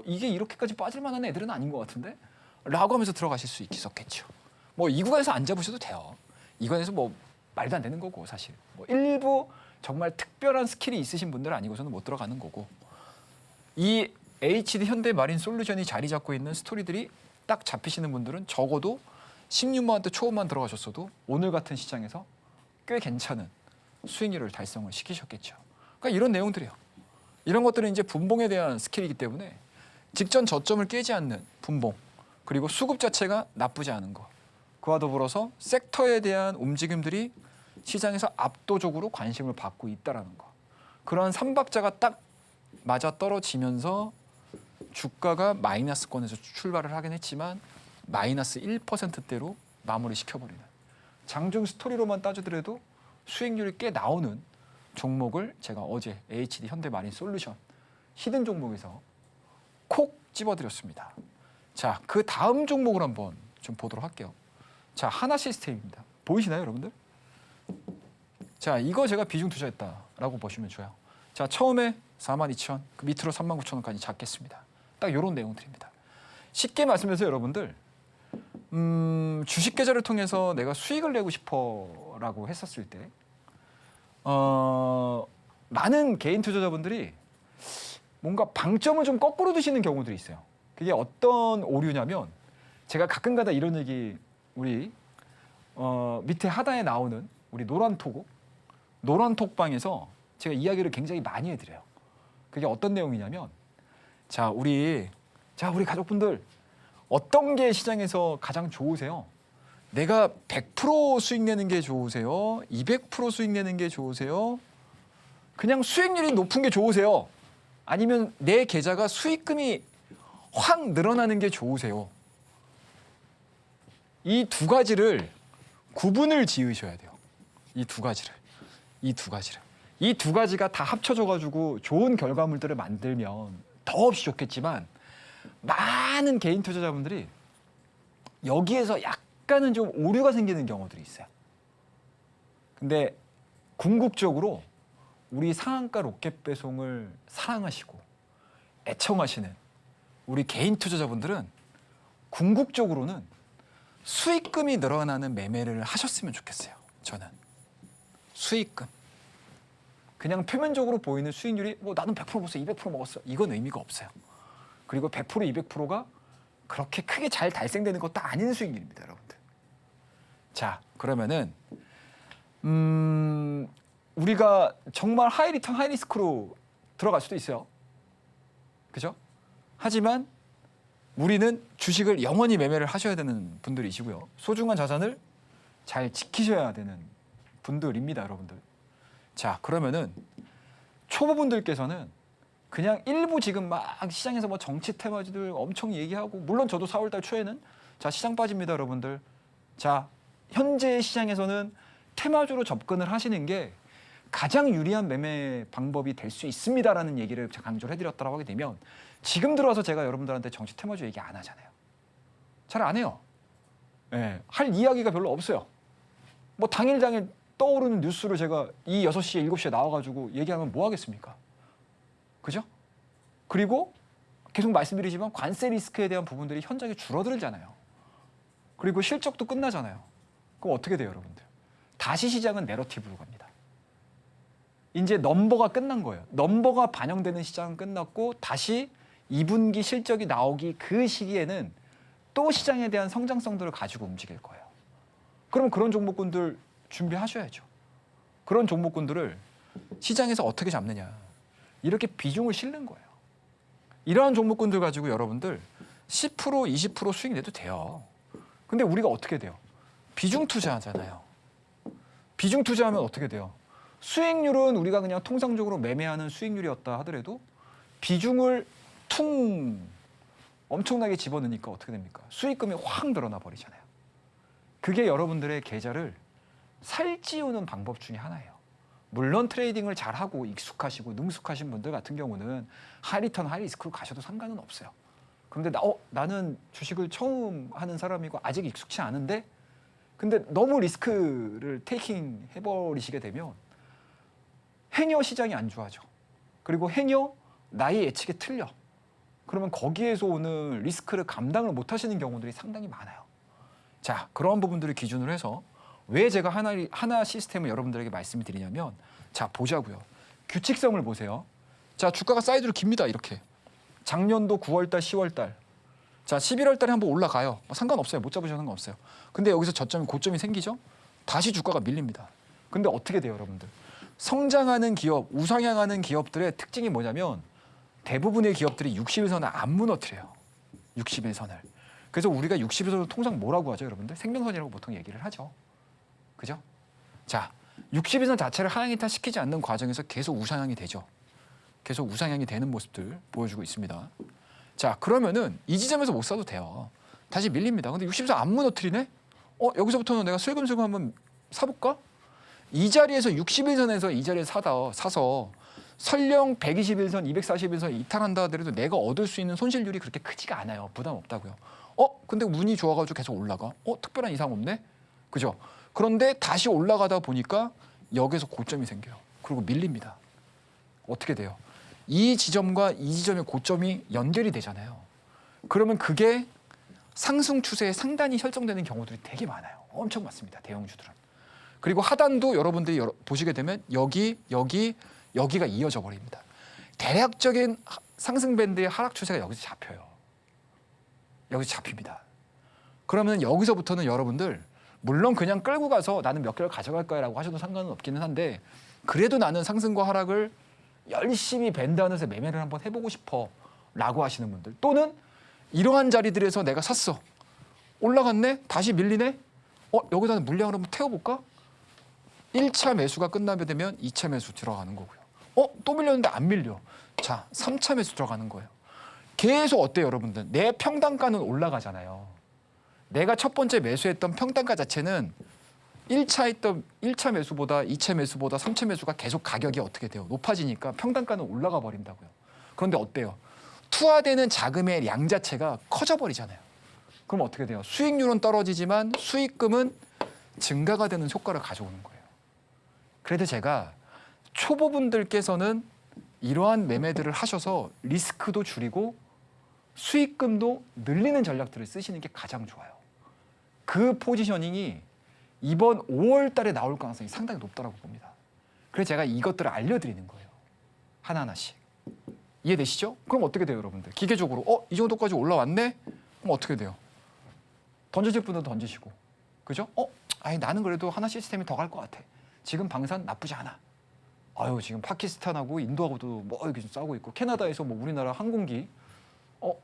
이게 이렇게까지 빠질 만한 애들은 아닌 것 같은데? 라고 하면서 들어가실 수 있었겠죠. 뭐 이 구간에서 안 잡으셔도 돼요. 이 구간에서 뭐 말도 안 되는 거고, 사실. 뭐 일부 정말 특별한 스킬이 있으신 분들은 아니고서는 못 들어가는 거고, 이 HD 현대마린 솔루션이 자리 잡고 있는 스토리들이 딱 잡히시는 분들은 적어도 16만 원대 초반만 들어가셨어도 오늘 같은 시장에서 꽤 괜찮은 수익률을 달성을 시키셨겠죠. 그러니까 이런 내용들이요. 이런 것들은 이제 분봉에 대한 스킬이기 때문에 직전 저점을 깨지 않는 분봉, 그리고 수급 자체가 나쁘지 않은 거, 그와 더불어서 섹터에 대한 움직임들이 시장에서 압도적으로 관심을 받고 있다라는 거. 그러한 삼박자가 딱 맞아 떨어지면서 주가가 마이너스권에서 출발을 하긴 했지만 마이너스 1%대로 마무리 시켜버리는, 장중 스토리로만 따지더라도 수익률이 꽤 나오는 종목을 제가 어제 HD 현대마린 솔루션 히든 종목에서 콕 집어드렸습니다. 자, 그 다음 종목을 한번 좀 보도록 할게요. 자, 하나시스템입니다. 보이시나요, 여러분들? 자, 이거 제가 비중 투자했다라고 보시면 좋아요. 자, 처음에 42,000원, 그 밑으로 39,000원까지 잡겠습니다. 딱 이런 내용들입니다. 쉽게 말씀해서 여러분들, 주식 계좌를 통해서 내가 수익을 내고 싶어라고 했었을 때, 많은 개인 투자자분들이 뭔가 방점을 좀 거꾸로 두시는 경우들이 있어요. 그게 어떤 오류냐면, 제가 가끔가다 이런 얘기 우리 밑에 하단에 나오는 우리 노란 톡방에서 제가 이야기를 굉장히 많이 해드려요. 그게 어떤 내용이냐면, 우리 가족분들 어떤 게 시장에서 가장 좋으세요? 내가 100% 수익 내는 게 좋으세요? 200% 수익 내는 게 좋으세요? 그냥 수익률이 높은 게 좋으세요? 아니면 내 계좌가 수익금이 확 늘어나는 게 좋으세요? 이 두 가지를 구분을 지으셔야 돼요. 이 두 가지를. 이 두 가지가 다 합쳐져 가지고 좋은 결과물들을 만들면 더없이 좋겠지만, 많은 개인 투자자분들이 여기에서 약간은 좀 오류가 생기는 경우들이 있어요. 근데 궁극적으로 우리 상한가 로켓 배송을 사랑하시고 애청하시는 우리 개인 투자자분들은 궁극적으로는 수익금이 늘어나는 매매를 하셨으면 좋겠어요. 저는 수익금, 그냥 표면적으로 보이는 수익률이 나는 100% 먹었어, 200% 먹었어, 이건 의미가 없어요. 그리고 100%, 200%가 그렇게 크게 잘 달성되는 것도 아닌 수익률입니다, 여러분들. 자, 그러면은 우리가 정말 하이 리턴 하이 리스크로 들어갈 수도 있어요. 그죠? 하지만 우리는 주식을 영원히 매매를 하셔야 되는 분들이시고요. 소중한 자산을 잘 지키셔야 되는 분들입니다, 여러분들. 자, 그러면은 초보분들께서는 그냥 일부 지금 막 시장에서 뭐 정치 테마주들 엄청 얘기하고, 물론 저도 4월달 초에는 자, 시장 빠집니다, 여러분들. 자, 현재 시장에서는 테마주로 접근을 하시는 게 가장 유리한 매매 방법이 될 수 있습니다라는 얘기를 제가 강조를 해드렸다고 하게 되면, 지금 들어와서 제가 여러분들한테 정치 테마주 얘기 안 하잖아요. 잘 안 해요. 예, 할 이야기가 별로 없어요. 뭐 당일 떠오르는 뉴스를 제가 이 6시에 7시에 나와가지고 얘기하면 뭐 하겠습니까? 그죠? 그리고 계속 말씀드리지만 관세 리스크에 대한 부분들이 현저하게 줄어들잖아요. 그리고 실적도 끝나잖아요. 그럼 어떻게 돼요, 여러분들? 다시 시장은 내러티브로 갑니다. 이제 넘버가 끝난 거예요. 넘버가 반영되는 시장은 끝났고, 다시 2분기 실적이 나오기 그 시기에는 또 시장에 대한 성장성들을 가지고 움직일 거예요. 그럼 그런 종목군들 준비하셔야죠. 그런 종목군들을 시장에서 어떻게 잡느냐. 이렇게 비중을 실는 거예요. 이러한 종목군들 가지고 여러분들 10%, 20% 수익 내도 돼요. 근데 우리가 어떻게 돼요? 비중 투자하잖아요. 비중 투자하면 어떻게 돼요? 수익률은 우리가 그냥 통상적으로 매매하는 수익률이었다 하더라도 비중을 엄청나게 집어넣으니까 어떻게 됩니까? 수익금이 확 늘어나 버리잖아요. 그게 여러분들의 계좌를 살찌우는 방법 중에 하나예요. 물론 트레이딩을 잘하고 익숙하시고 능숙하신 분들 같은 경우는 하이리턴 하이리스크로 가셔도 상관은 없어요. 그런데 나는 주식을 처음 하는 사람이고 아직 익숙치 않은데, 근데 너무 리스크를 테이킹 해버리시게 되면 행여 시장이 안 좋아져. 그리고 행여 나의 예측이 틀려. 그러면 거기에서 오는 리스크를 감당을 못 하시는 경우들이 상당히 많아요. 자, 그런 부분들을 기준으로 해서 왜 제가 하나 시스템을 여러분들에게 말씀을 드리냐면, 자, 보자고요. 규칙성을 보세요. 자, 주가가 사이드로 깁니다. 이렇게. 작년도 9월달, 10월달. 자, 11월달에 한번 올라가요. 상관없어요. 못 잡으셔도 상관없어요. 근데 여기서 고점이 생기죠? 다시 주가가 밀립니다. 근데 어떻게 돼요, 여러분들? 성장하는 기업, 우상향하는 기업들의 특징이 뭐냐면 대부분의 기업들이 60일선을 안 무너뜨려요. 60일선을. 그래서 우리가 60일선을 통상 뭐라고 하죠, 여러분들? 생명선이라고 보통 얘기를 하죠. 그죠? 자, 60일선 자체를 하향이탈 시키지 않는 과정에서 계속 우상향이 되죠. 계속 우상향이 되는 모습들 보여주고 있습니다. 자, 그러면은 이 지점에서 못 사도 돼요. 다시 밀립니다. 근데 60일선 안 무너뜨리네? 여기서부터는 내가 슬금슬금 한번 사볼까? 이 자리에서 60일선에서 이 자리에서 사서 설령 121선, 241선 이탈한다 하더라도 내가 얻을 수 있는 손실률이 그렇게 크지가 않아요. 부담 없다고요. 근데 운이 좋아가지고 계속 올라가. 특별한 이상 없네? 그죠? 그런데 다시 올라가다 보니까 여기서 고점이 생겨요. 그리고 밀립니다. 어떻게 돼요? 이 지점과 이 지점의 고점이 연결이 되잖아요. 그러면 그게 상승 추세에 상단이 설정되는 경우들이 되게 많아요. 엄청 많습니다. 대형주들은. 그리고 하단도 여러분들이 보시게 되면 여기가 이어져 버립니다. 대략적인 상승 밴드의 하락 추세가 여기서 잡혀요. 여기서 잡힙니다. 그러면 여기서부터는 여러분들 물론 그냥 끌고 가서 나는 몇 개월 가져갈 거야라고 하셔도 상관은 없기는 한데, 그래도 나는 상승과 하락을 열심히 밴드 안에서 매매를 한번 해보고 싶어 라고 하시는 분들, 또는 이러한 자리들에서 내가 샀어. 올라갔네? 다시 밀리네? 여기다 물량을 한번 태워볼까? 1차 매수가 끝나게 되면 2차 매수 들어가는 거고요. 또 밀렸는데 안 밀려. 자, 3차 매수 들어가는 거예요. 계속 어때요, 여러분들? 내 평단가는 올라가잖아요. 내가 첫 번째 매수했던 평단가 자체는 1차 매수보다 2차 매수보다 3차 매수가 계속 가격이 어떻게 돼요? 높아지니까 평단가는 올라가 버린다고요. 그런데 어때요? 투하되는 자금의 양 자체가 커져 버리잖아요. 그럼 어떻게 돼요? 수익률은 떨어지지만 수익금은 증가가 되는 효과를 가져오는 거예요. 그래도 제가 초보분들께서는 이러한 매매들을 하셔서 리스크도 줄이고 수익금도 늘리는 전략들을 쓰시는 게 가장 좋아요. 그 포지셔닝이 이번 5월 달에 나올 가능성이 상당히 높다고 봅니다. 그래서 제가 이것들을 알려드리는 거예요. 하나하나씩. 이해되시죠? 그럼 어떻게 돼요, 여러분들? 기계적으로 이 정도까지 올라왔네? 그럼 어떻게 돼요? 던지실 분은 던지시고. 그죠? 나는 그래도 하나 시스템이 더 갈 것 같아. 지금 방산 나쁘지 않아. 아유 지금 파키스탄하고 인도하고도 뭐 이렇게 좀 싸우고 있고 캐나다에서 뭐 우리나라 항공기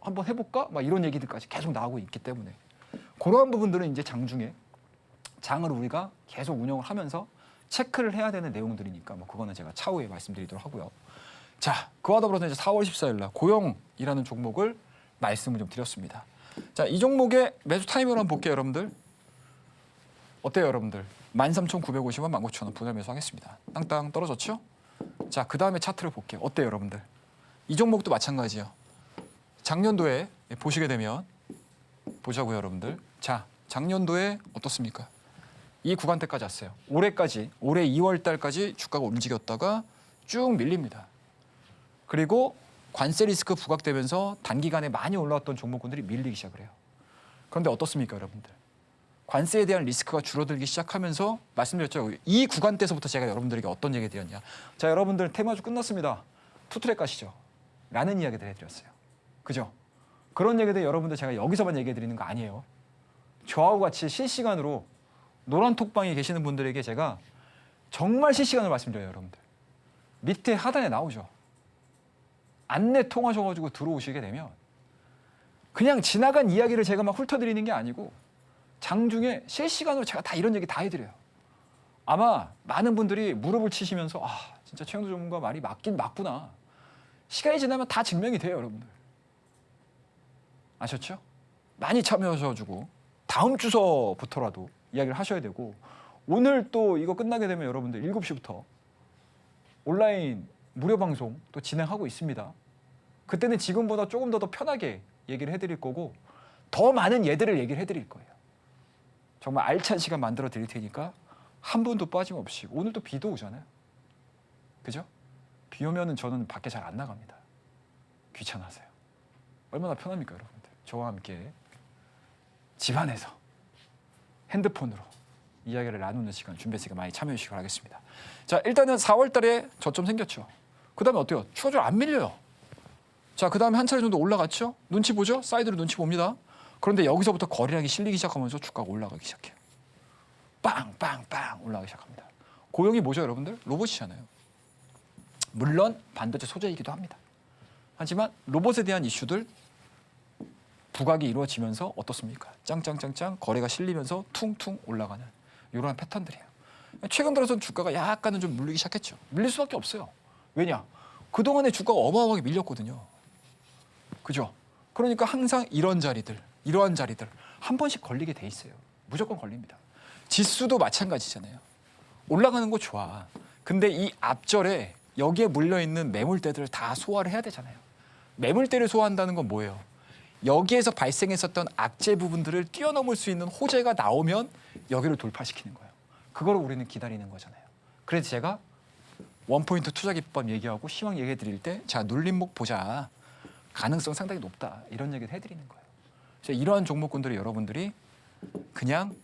한번 해볼까? 막 이런 얘기들까지 계속 나오고 있기 때문에 그러한 부분들은 이제 장중에 장을 우리가 계속 운영을 하면서 체크를 해야 되는 내용들이니까 뭐 그거는 제가 차후에 말씀드리도록 하고요. 자, 그와 더불어서 이제 4월 14일 날 고용이라는 종목을 말씀을 좀 드렸습니다. 자, 이 종목의 매수 타이밍을 한번 볼게요, 여러분들. 어때요, 여러분들? 13,950원, 19,000원 분할 매수하겠습니다. 땅땅 떨어졌죠? 자, 그 다음에 차트를 볼게요. 어때요, 여러분들? 이 종목도 마찬가지예요. 작년도에 보시게 되면 보자고요, 여러분들. 자, 작년도에 어떻습니까? 이 구간대까지 왔어요. 올해까지, 올해 2월 달까지 주가가 움직였다가 쭉 밀립니다. 그리고 관세 리스크 부각되면서 단기간에 많이 올라왔던 종목군들이 밀리기 시작을 해요. 그런데 어떻습니까, 여러분들? 관세에 대한 리스크가 줄어들기 시작하면서 말씀드렸죠. 이 구간대에서부터 제가 여러분들에게 어떤 얘기 드렸냐. 자, 여러분들 테마주 끝났습니다. 투트랙 가시죠. 라는 이야기들 해드렸어요. 그죠? 그런 얘기들 여러분들 제가 여기서만 얘기해 드리는 거 아니에요. 저하고 같이 실시간으로 노란 톡방에 계시는 분들에게 제가 정말 실시간으로 말씀드려요, 여러분들. 밑에 하단에 나오죠. 안내 통하셔가지고 들어오시게 되면 그냥 지나간 이야기를 제가 막 훑어드리는 게 아니고 장중에 실시간으로 제가 다 이런 얘기 다 해드려요. 아마 많은 분들이 무릎을 치시면서 진짜 최영도 전문가 말이 맞긴 맞구나. 시간이 지나면 다 증명이 돼요, 여러분들. 아셨죠? 많이 참여하셔가지고 다음 주서부터라도 이야기를 하셔야 되고 오늘 또 이거 끝나게 되면 여러분들 7시부터 온라인 무료 방송 또 진행하고 있습니다. 그때는 지금보다 조금 더 편하게 얘기를 해드릴 거고 더 많은 예들을 얘기를 해드릴 거예요. 정말 알찬 시간 만들어 드릴 테니까 한 분도 빠짐없이. 오늘 또 비도 오잖아요. 그죠? 비 오면은 저는 밖에 잘 안 나갑니다. 귀찮아서요. 얼마나 편합니까, 여러분들? 저와 함께 집안에서 핸드폰으로 이야기를 나누는 시간 준비했으니까 많이 참여해 주시기 바라겠습니다. 자, 일단은 4월 달에 저점 생겼죠. 그 다음에 어때요? 추가적으로 안 밀려요. 자, 그 다음에 한 차례 정도 올라갔죠? 눈치 보죠? 사이드로 눈치 봅니다. 그런데 여기서부터 거래량이 실리기 시작하면서 주가가 올라가기 시작해요. 빵빵빵 올라가기 시작합니다. 고용이 뭐죠, 여러분들? 로봇이잖아요. 물론 반도체 소재이기도 합니다. 하지만 로봇에 대한 이슈들 부각이 이루어지면서 어떻습니까? 짱짱짱짱 거래가 실리면서 퉁퉁 올라가는 이러한 패턴들이에요. 최근 들어서는 주가가 약간은 좀 물리기 시작했죠. 밀릴 수밖에 없어요. 왜냐? 그동안에 주가가 어마어마하게 밀렸거든요. 그죠? 그러니까 항상 이러한 자리들 한 번씩 걸리게 돼 있어요. 무조건 걸립니다. 지수도 마찬가지잖아요. 올라가는 거 좋아. 근데 이 앞절에 여기에 물려있는 매물대들을 다 소화를 해야 되잖아요. 매물대를 소화한다는 건 뭐예요? 여기에서 발생했었던 악재 부분들을 뛰어넘을 수 있는 호재가 나오면 여기를 돌파시키는 거예요. 그걸 우리는 기다리는 거잖아요. 그래서 제가 원포인트 투자 기법 얘기하고 시황 얘기해 드릴 때 자, 눌림목 보자. 가능성 상당히 높다. 이런 얘기를 해드리는 거예요. 그래서 이러한 종목군들을 여러분들이 그냥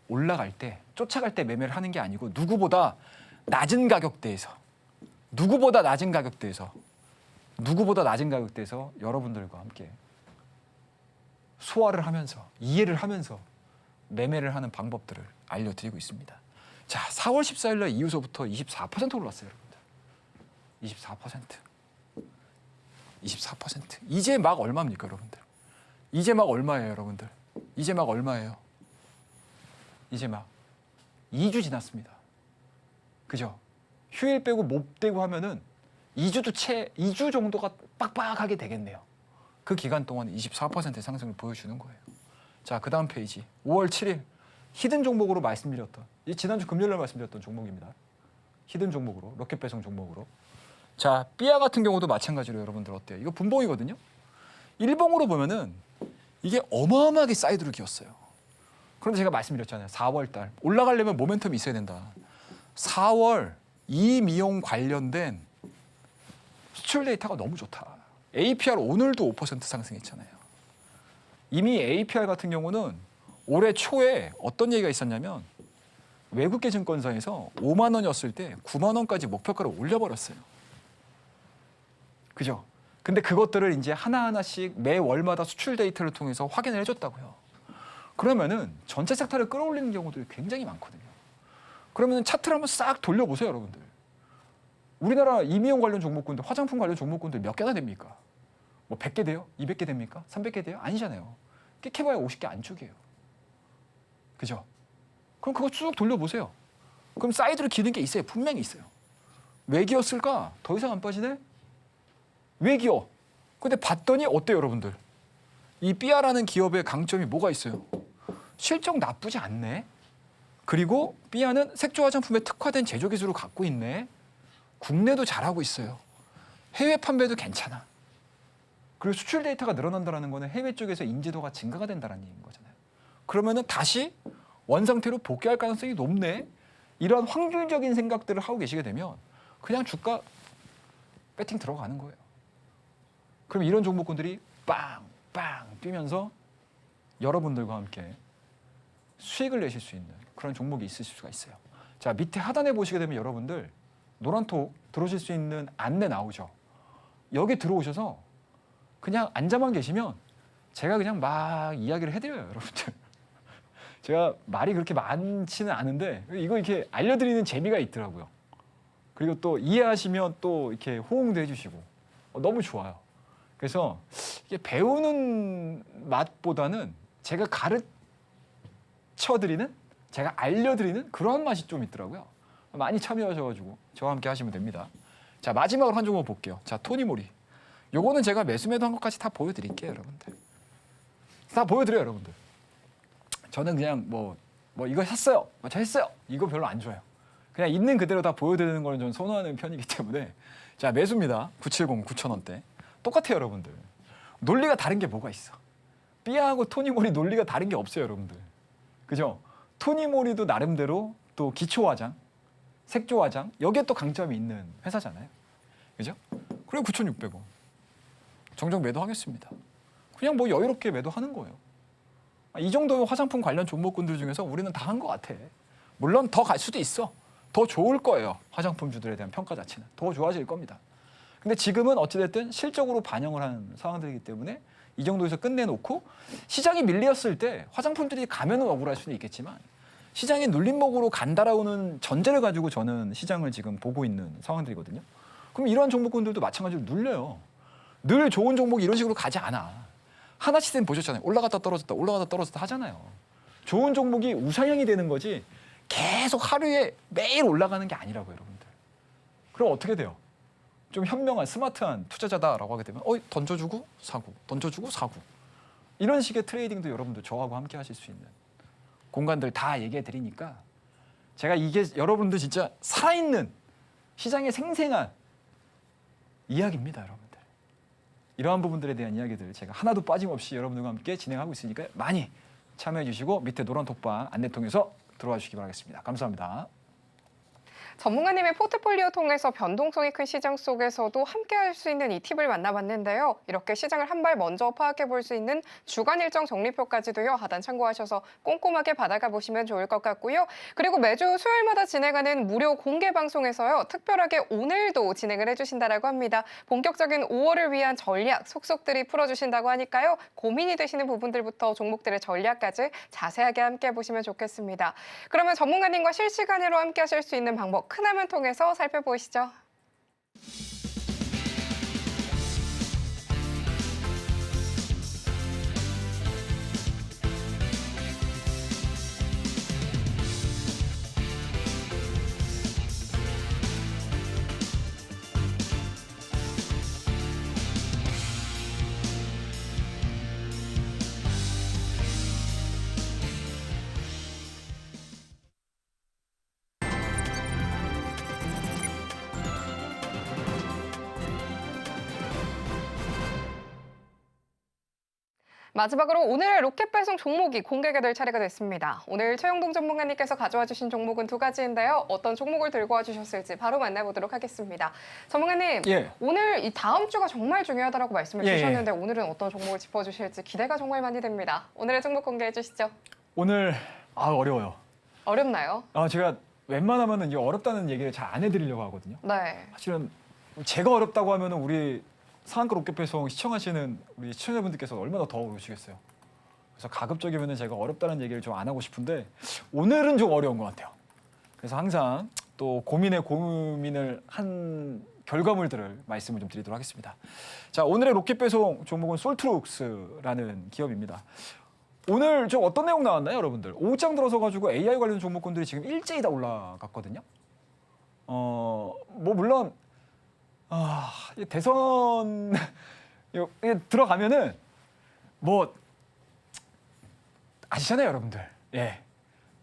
올라갈 때, 쫓아갈 때 매매를 하는 게 아니고 누구보다 낮은 가격대에서 여러분들과 함께 소화를 하면서 이해를 하면서 매매를 하는 방법들을 알려드리고 있습니다. 자, 4월 14일 날 이후서부터 24% 올랐어요, 여러분들. 24%. 이제 막 얼마입니까, 여러분들? 이제 막 얼마예요, 여러분들? 이제 막 얼마예요? 이제 막 2주 지났습니다. 그죠? 휴일 빼고 못 빼고 하면은 2주 정도가 빡빡하게 되겠네요. 그 기간 동안 24%의 상승을 보여주는 거예요. 자, 그 다음 페이지. 5월 7일 히든 종목으로 말씀드렸던, 지난주 금요일날 말씀드렸던 종목입니다. 히든 종목으로, 로켓 배송 종목으로. 자, 삐아 같은 경우도 마찬가지로 여러분들 어때요? 이거 분봉이거든요. 일봉으로 보면은 이게 어마어마하게 사이드로 기었어요. 그런데 제가 말씀드렸잖아요. 4월 달 올라가려면 모멘텀이 있어야 된다. 4월 이미용 관련된 수출 데이터가 너무 좋다. APR 오늘도 5% 상승했잖아요. 이미 APR 같은 경우는 올해 초에 어떤 얘기가 있었냐면 외국계 증권사에서 5만 원이었을 때 9만 원까지 목표가를 올려버렸어요. 그죠? 근데 그것들을 이제 하나하나씩 매 월마다 수출 데이터를 통해서 확인을 해줬다고요. 그러면은 전체 섹터를 끌어올리는 경우들이 굉장히 많거든요. 그러면 차트를 한번 싹 돌려보세요, 여러분들. 우리나라 임의용 관련 종목군들, 화장품 관련 종목군들 몇 개나 됩니까? 뭐 100개 돼요? 200개 됩니까? 300개 돼요? 아니잖아요. 깨켜봐야 50개 안쪽이에요. 그죠? 그럼 그거 쭉 돌려보세요. 그럼 사이드로 기는 게 있어요. 분명히 있어요. 왜 기었을까? 더 이상 안 빠지네? 왜 기어? 근데 봤더니 어때요, 여러분들? 이 삐아라는 기업의 강점이 뭐가 있어요? 실적 나쁘지 않네. 그리고 삐아는 색조 화장품에 특화된 제조 기술을 갖고 있네. 국내도 잘하고 있어요. 해외 판매도 괜찮아. 그리고 수출 데이터가 늘어난다는 거는 해외 쪽에서 인지도가 증가가 된다는 얘기인 거잖아요. 그러면은 다시 원상태로 복귀할 가능성이 높네. 이런 확률적인 생각들을 하고 계시게 되면 그냥 주가 배팅 들어가는 거예요. 그럼 이런 종목군들이 빵빵 뛰면서 여러분들과 함께 수익을 내실 수 있는 그런 종목이 있으실 수가 있어요. 자, 밑에 하단에 보시게 되면 여러분들 노란톡 들어오실 수 있는 안내 나오죠. 여기 들어오셔서 그냥 앉아만 계시면 제가 그냥 막 이야기를 해드려요, 여러분들. 제가 말이 그렇게 많지는 않은데 이거 이렇게 알려드리는 재미가 있더라고요. 그리고 또 이해하시면 또 이렇게 호응도 해주시고 너무 좋아요. 그래서 이게 배우는 맛보다는 제가 가르쳐드리는, 제가 알려드리는 그런 맛이 좀 있더라고요. 많이 참여하셔가지고 저와 함께 하시면 됩니다. 자, 마지막으로 한 종목 볼게요. 자, 토니모리. 요거는 제가 매수매도 한 것까지 다 보여드릴게요, 여러분들. 다 보여드려요, 여러분들. 저는 그냥 뭐 이거 샀어요, 저 했어요, 이거 별로 안 좋아요. 그냥 있는 그대로 다 보여드리는 거는 좀 선호하는 편이기 때문에. 자, 매수입니다. 970 9,000원대. 똑같아요, 여러분들. 논리가 다른 게 뭐가 있어? 삐아하고 토니모리 논리가 다른 게 없어요, 여러분들. 그죠? 토니모리도 나름대로 또 기초 화장, 색조 화장, 여기에 또 강점이 있는 회사잖아요. 그죠? 그리고 9,600원. 정정 매도하겠습니다. 그냥 뭐 여유롭게 매도하는 거예요. 이 정도 화장품 관련 종목군들 중에서 우리는 다 한 것 같아. 물론 더 갈 수도 있어. 더 좋을 거예요. 화장품주들에 대한 평가 자체는. 더 좋아질 겁니다. 근데 지금은 어찌됐든 실적으로 반영을 한 상황들이기 때문에 이 정도에서 끝내놓고 시장이 밀렸을 때 화장품들이 가면은 억울할 수는 있겠지만 시장이 눌림목으로 간다라는 전제를 가지고 저는 시장을 지금 보고 있는 상황들이거든요. 그럼 이러한 종목군들도 마찬가지로 눌려요. 늘 좋은 종목이 이런 식으로 가지 않아. 하나시스템 보셨잖아요. 올라갔다 떨어졌다, 올라갔다 떨어졌다 하잖아요. 좋은 종목이 우상향이 되는 거지 계속 하루에 매일 올라가는 게 아니라고요, 여러분들. 그럼 어떻게 돼요? 좀 현명한 스마트한 투자자다라고 하게 되면 던져주고 사고, 던져주고 사고. 이런 식의 트레이딩도 여러분들 저하고 함께 하실 수 있는 공간들 다 얘기해 드리니까 제가 이게 여러분들 진짜 살아있는 시장의 생생한 이야기입니다, 여러분들. 이러한 부분들에 대한 이야기들 제가 하나도 빠짐없이 여러분들과 함께 진행하고 있으니까 많이 참여해 주시고 밑에 노란 톡방 안내 통해서 들어와 주시기 바라겠습니다. 감사합니다. 전문가님의 포트폴리오 통해서 변동성이 큰 시장 속에서도 함께 할 수 있는 이 팁을 만나봤는데요. 이렇게 시장을 한 발 먼저 파악해 볼 수 있는 주간 일정 정리표까지도요. 하단 참고하셔서 꼼꼼하게 받아가 보시면 좋을 것 같고요. 그리고 매주 수요일마다 진행하는 무료 공개 방송에서요. 특별하게 오늘도 진행을 해주신다라고 합니다. 본격적인 5월을 위한 전략 속속들이 풀어주신다고 하니까요. 고민이 되시는 부분들부터 종목들의 전략까지 자세하게 함께 해보시면 좋겠습니다. 그러면 전문가님과 실시간으로 함께 하실 수 있는 방법 큰 화면 통해서 살펴보시죠. 마지막으로 오늘의 로켓 배송 종목이 공개가 될 차례가 됐습니다. 오늘 최영동 전문가님께서 가져와 주신 종목은 두 가지인데요. 어떤 종목을 들고 와 주셨을지 바로 만나보도록 하겠습니다. 전문가님, 오늘 이 다음 주가 정말 중요하다고 말씀을 주셨는데 오늘은 어떤 종목을 짚어주실지 기대가 정말 많이 됩니다. 오늘의 종목 공개해 주시죠. 오늘 어려워요. 어렵나요? 제가 웬만하면 이게 어렵다는 얘기를 잘 안 해드리려고 하거든요. 네. 사실은 제가 어렵다고 하면은 우리 상한가 로켓 배송 시청하시는 우리 시청자분들께서 얼마나 더 어려우시겠어요. 그래서 가급적이면은 제가 어렵다는 얘기를 좀 안 하고 싶은데 오늘은 좀 어려운 것 같아요. 그래서 항상 또 고민을 한 결과물들을 말씀을 좀 드리도록 하겠습니다. 자, 오늘의 로켓 배송 종목은 솔트룩스라는 기업입니다. 오늘 좀 어떤 내용 나왔나요, 여러분들? 오후장 들어서 가지고 AI 관련 종목군들이 지금 일제히 다 올라갔거든요. 뭐 물론 이 대선 이게 들어가면은 뭐 아시잖아요, 여러분들. 예.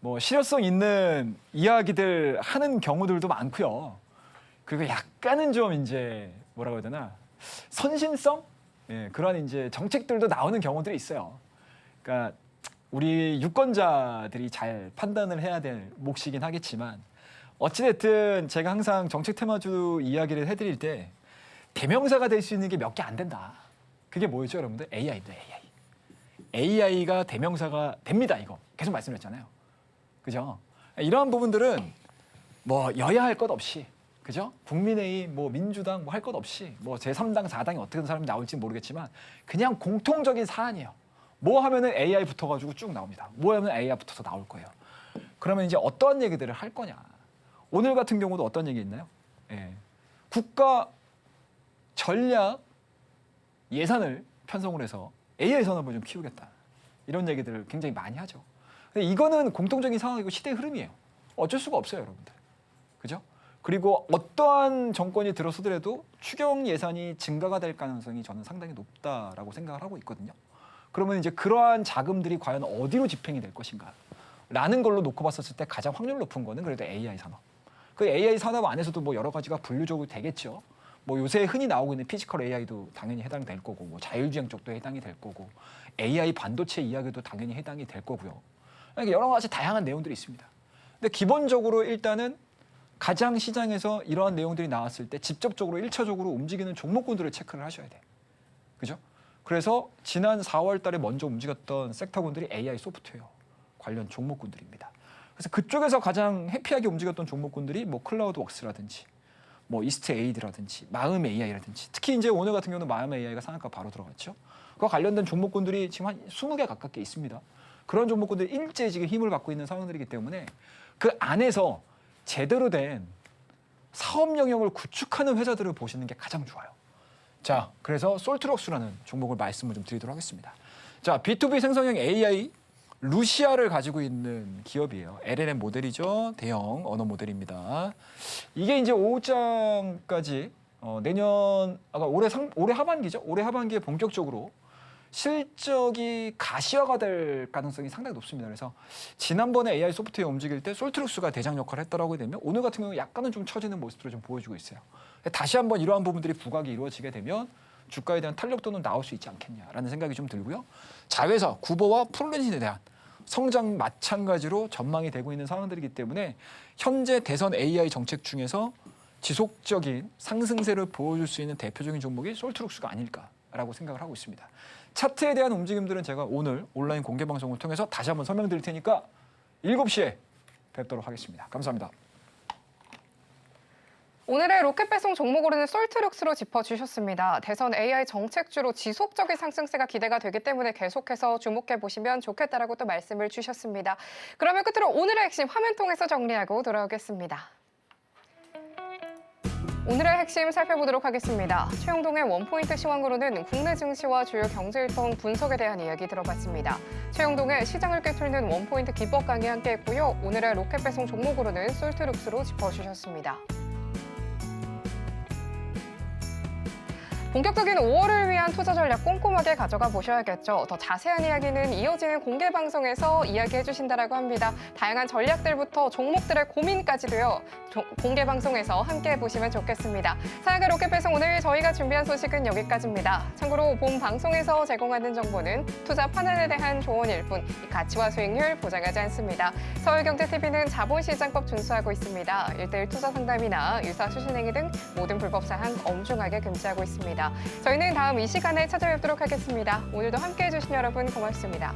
뭐 실효성 있는 이야기들 하는 경우들도 많고요. 그리고 약간은 좀 이제 뭐라고 해야 되나? 선신성? 예, 그런 이제 정책들도 나오는 경우들이 있어요. 그러니까 우리 유권자들이 잘 판단을 해야 될 몫이긴 하겠지만 어찌됐든 제가 항상 정책 테마주 이야기를 해드릴 때 대명사가 될 수 있는 게 몇 개 안 된다. 그게 뭐였죠, 여러분들? AI입니다, AI. AI가 대명사가 됩니다, 이거. 계속 말씀드렸잖아요. 그죠? 이러한 부분들은 뭐 여야 할 것 없이, 그죠? 국민의힘, 뭐 민주당 뭐 할 것 없이 뭐 제3당, 4당이 어떻게 사람이 나올지 모르겠지만 그냥 공통적인 사안이에요. 뭐 하면은 AI 붙어가지고 쭉 나옵니다. 뭐 하면 AI 붙어서 나올 거예요. 그러면 이제 어떠한 얘기들을 할 거냐? 오늘 같은 경우도 어떤 얘기 있나요? 예. 국가 전략 예산을 편성을 해서 AI 산업을 좀 키우겠다. 이런 얘기들을 굉장히 많이 하죠. 근데 이거는 공통적인 상황이고 시대의 흐름이에요. 어쩔 수가 없어요, 여러분들. 그죠? 그리고 어떠한 정권이 들어서더라도 추경 예산이 증가가 될 가능성이 저는 상당히 높다라고 생각을 하고 있거든요. 그러면 이제 그러한 자금들이 과연 어디로 집행이 될 것인가? 라는 걸로 놓고 봤었을 때 가장 확률 높은 거는 그래도 AI 산업. 그 AI 산업 안에서도 뭐 여러 가지가 분류적으로 되겠죠. 뭐 요새 흔히 나오고 있는 피지컬 AI도 당연히 해당될 거고, 뭐 자율주행 쪽도 해당이 될 거고, AI 반도체 이야기도 당연히 해당이 될 거고요. 그러니까 여러 가지 다양한 내용들이 있습니다. 근데 기본적으로 일단은 가장 시장에서 이러한 내용들이 나왔을 때 직접적으로 1차적으로 움직이는 종목군들을 체크를 하셔야 돼. 그죠? 그래서 지난 4월 달에 먼저 움직였던 섹터군들이 AI 소프트웨어 관련 종목군들입니다. 그래서 그쪽에서 가장 해피하게 움직였던 종목군들이 뭐 클라우드웍스라든지 뭐 이스트 에이드라든지 마음 AI라든지, 특히 이제 오늘 같은 경우는 마음 AI가 상한가 바로 들어갔죠. 그와 관련된 종목군들이 지금 한 20개 가깝게 있습니다. 그런 종목군들이 일제히 지금 힘을 받고 있는 상황들이기 때문에 그 안에서 제대로 된 사업 영역을 구축하는 회사들을 보시는 게 가장 좋아요. 자, 그래서 솔트럭스라는 종목을 말씀을 좀 드리도록 하겠습니다. 자, B2B 생성형 AI 루시아를 가지고 있는 기업이에요. LLM 모델이죠. 대형 언어 모델입니다. 이게 이제 5장까지 내년 올해 하반기죠. 올해 하반기에 본격적으로 실적이 가시화가 될 가능성이 상당히 높습니다. 그래서 지난번에 AI 소프트웨어 움직일 때 솔트룩스가 대장 역할을 했다라고 되면 오늘 같은 경우 약간은 좀 처지는 모습들을 좀 보여주고 있어요. 다시 한번 이러한 부분들이 부각이 이루어지게 되면 주가에 대한 탄력도는 나올 수 있지 않겠냐라는 생각이 좀 들고요. 자회사, 구보와 프로렌신에 대한 성장 마찬가지로 전망이 되고 있는 상황들이기 때문에 현재 대선 AI 정책 중에서 지속적인 상승세를 보여줄 수 있는 대표적인 종목이 솔트룩스가 아닐까라고 생각을 하고 있습니다. 차트에 대한 움직임들은 제가 오늘 온라인 공개 방송을 통해서 다시 한번 설명드릴 테니까 7시에 뵙도록 하겠습니다. 감사합니다. 오늘의 로켓 배송 종목으로는 솔트룩스로 짚어주셨습니다. 대선 AI 정책주로 지속적인 상승세가 기대가 되기 때문에 계속해서 주목해 보시면 좋겠다라고 또 말씀을 주셨습니다. 그러면 끝으로 오늘의 핵심 화면 통해서 정리하고 돌아오겠습니다. 오늘의 핵심 살펴보도록 하겠습니다. 최영동의 원포인트 시황으로는 국내 증시와 주요 경제 일정 분석에 대한 이야기 들어봤습니다. 최영동의 시장을 꿰뚫는 원포인트 기법 강의 함께했고요. 오늘의 로켓 배송 종목으로는 솔트룩스로 짚어주셨습니다. 본격적인 5월을 위한 투자 전략 꼼꼼하게 가져가 보셔야겠죠. 더 자세한 이야기는 이어지는 공개 방송에서 이야기해 주신다라고 합니다. 다양한 전략들부터 종목들의 고민까지도요. 공개 방송에서 함께 해보시면 좋겠습니다. 사양의 로켓 배송 오늘 저희가 준비한 소식은 여기까지입니다. 참고로 본 방송에서 제공하는 정보는 투자 판단에 대한 조언일 뿐 가치와 수익률 보장하지 않습니다. 서울경제TV는 자본시장법 준수하고 있습니다. 1:1 투자 상담이나 유사 수신행위 등 모든 불법 사항 엄중하게 금지하고 있습니다. 저희는 다음 이 시간에 찾아뵙도록 하겠습니다. 오늘도 함께해 주신 여러분 고맙습니다.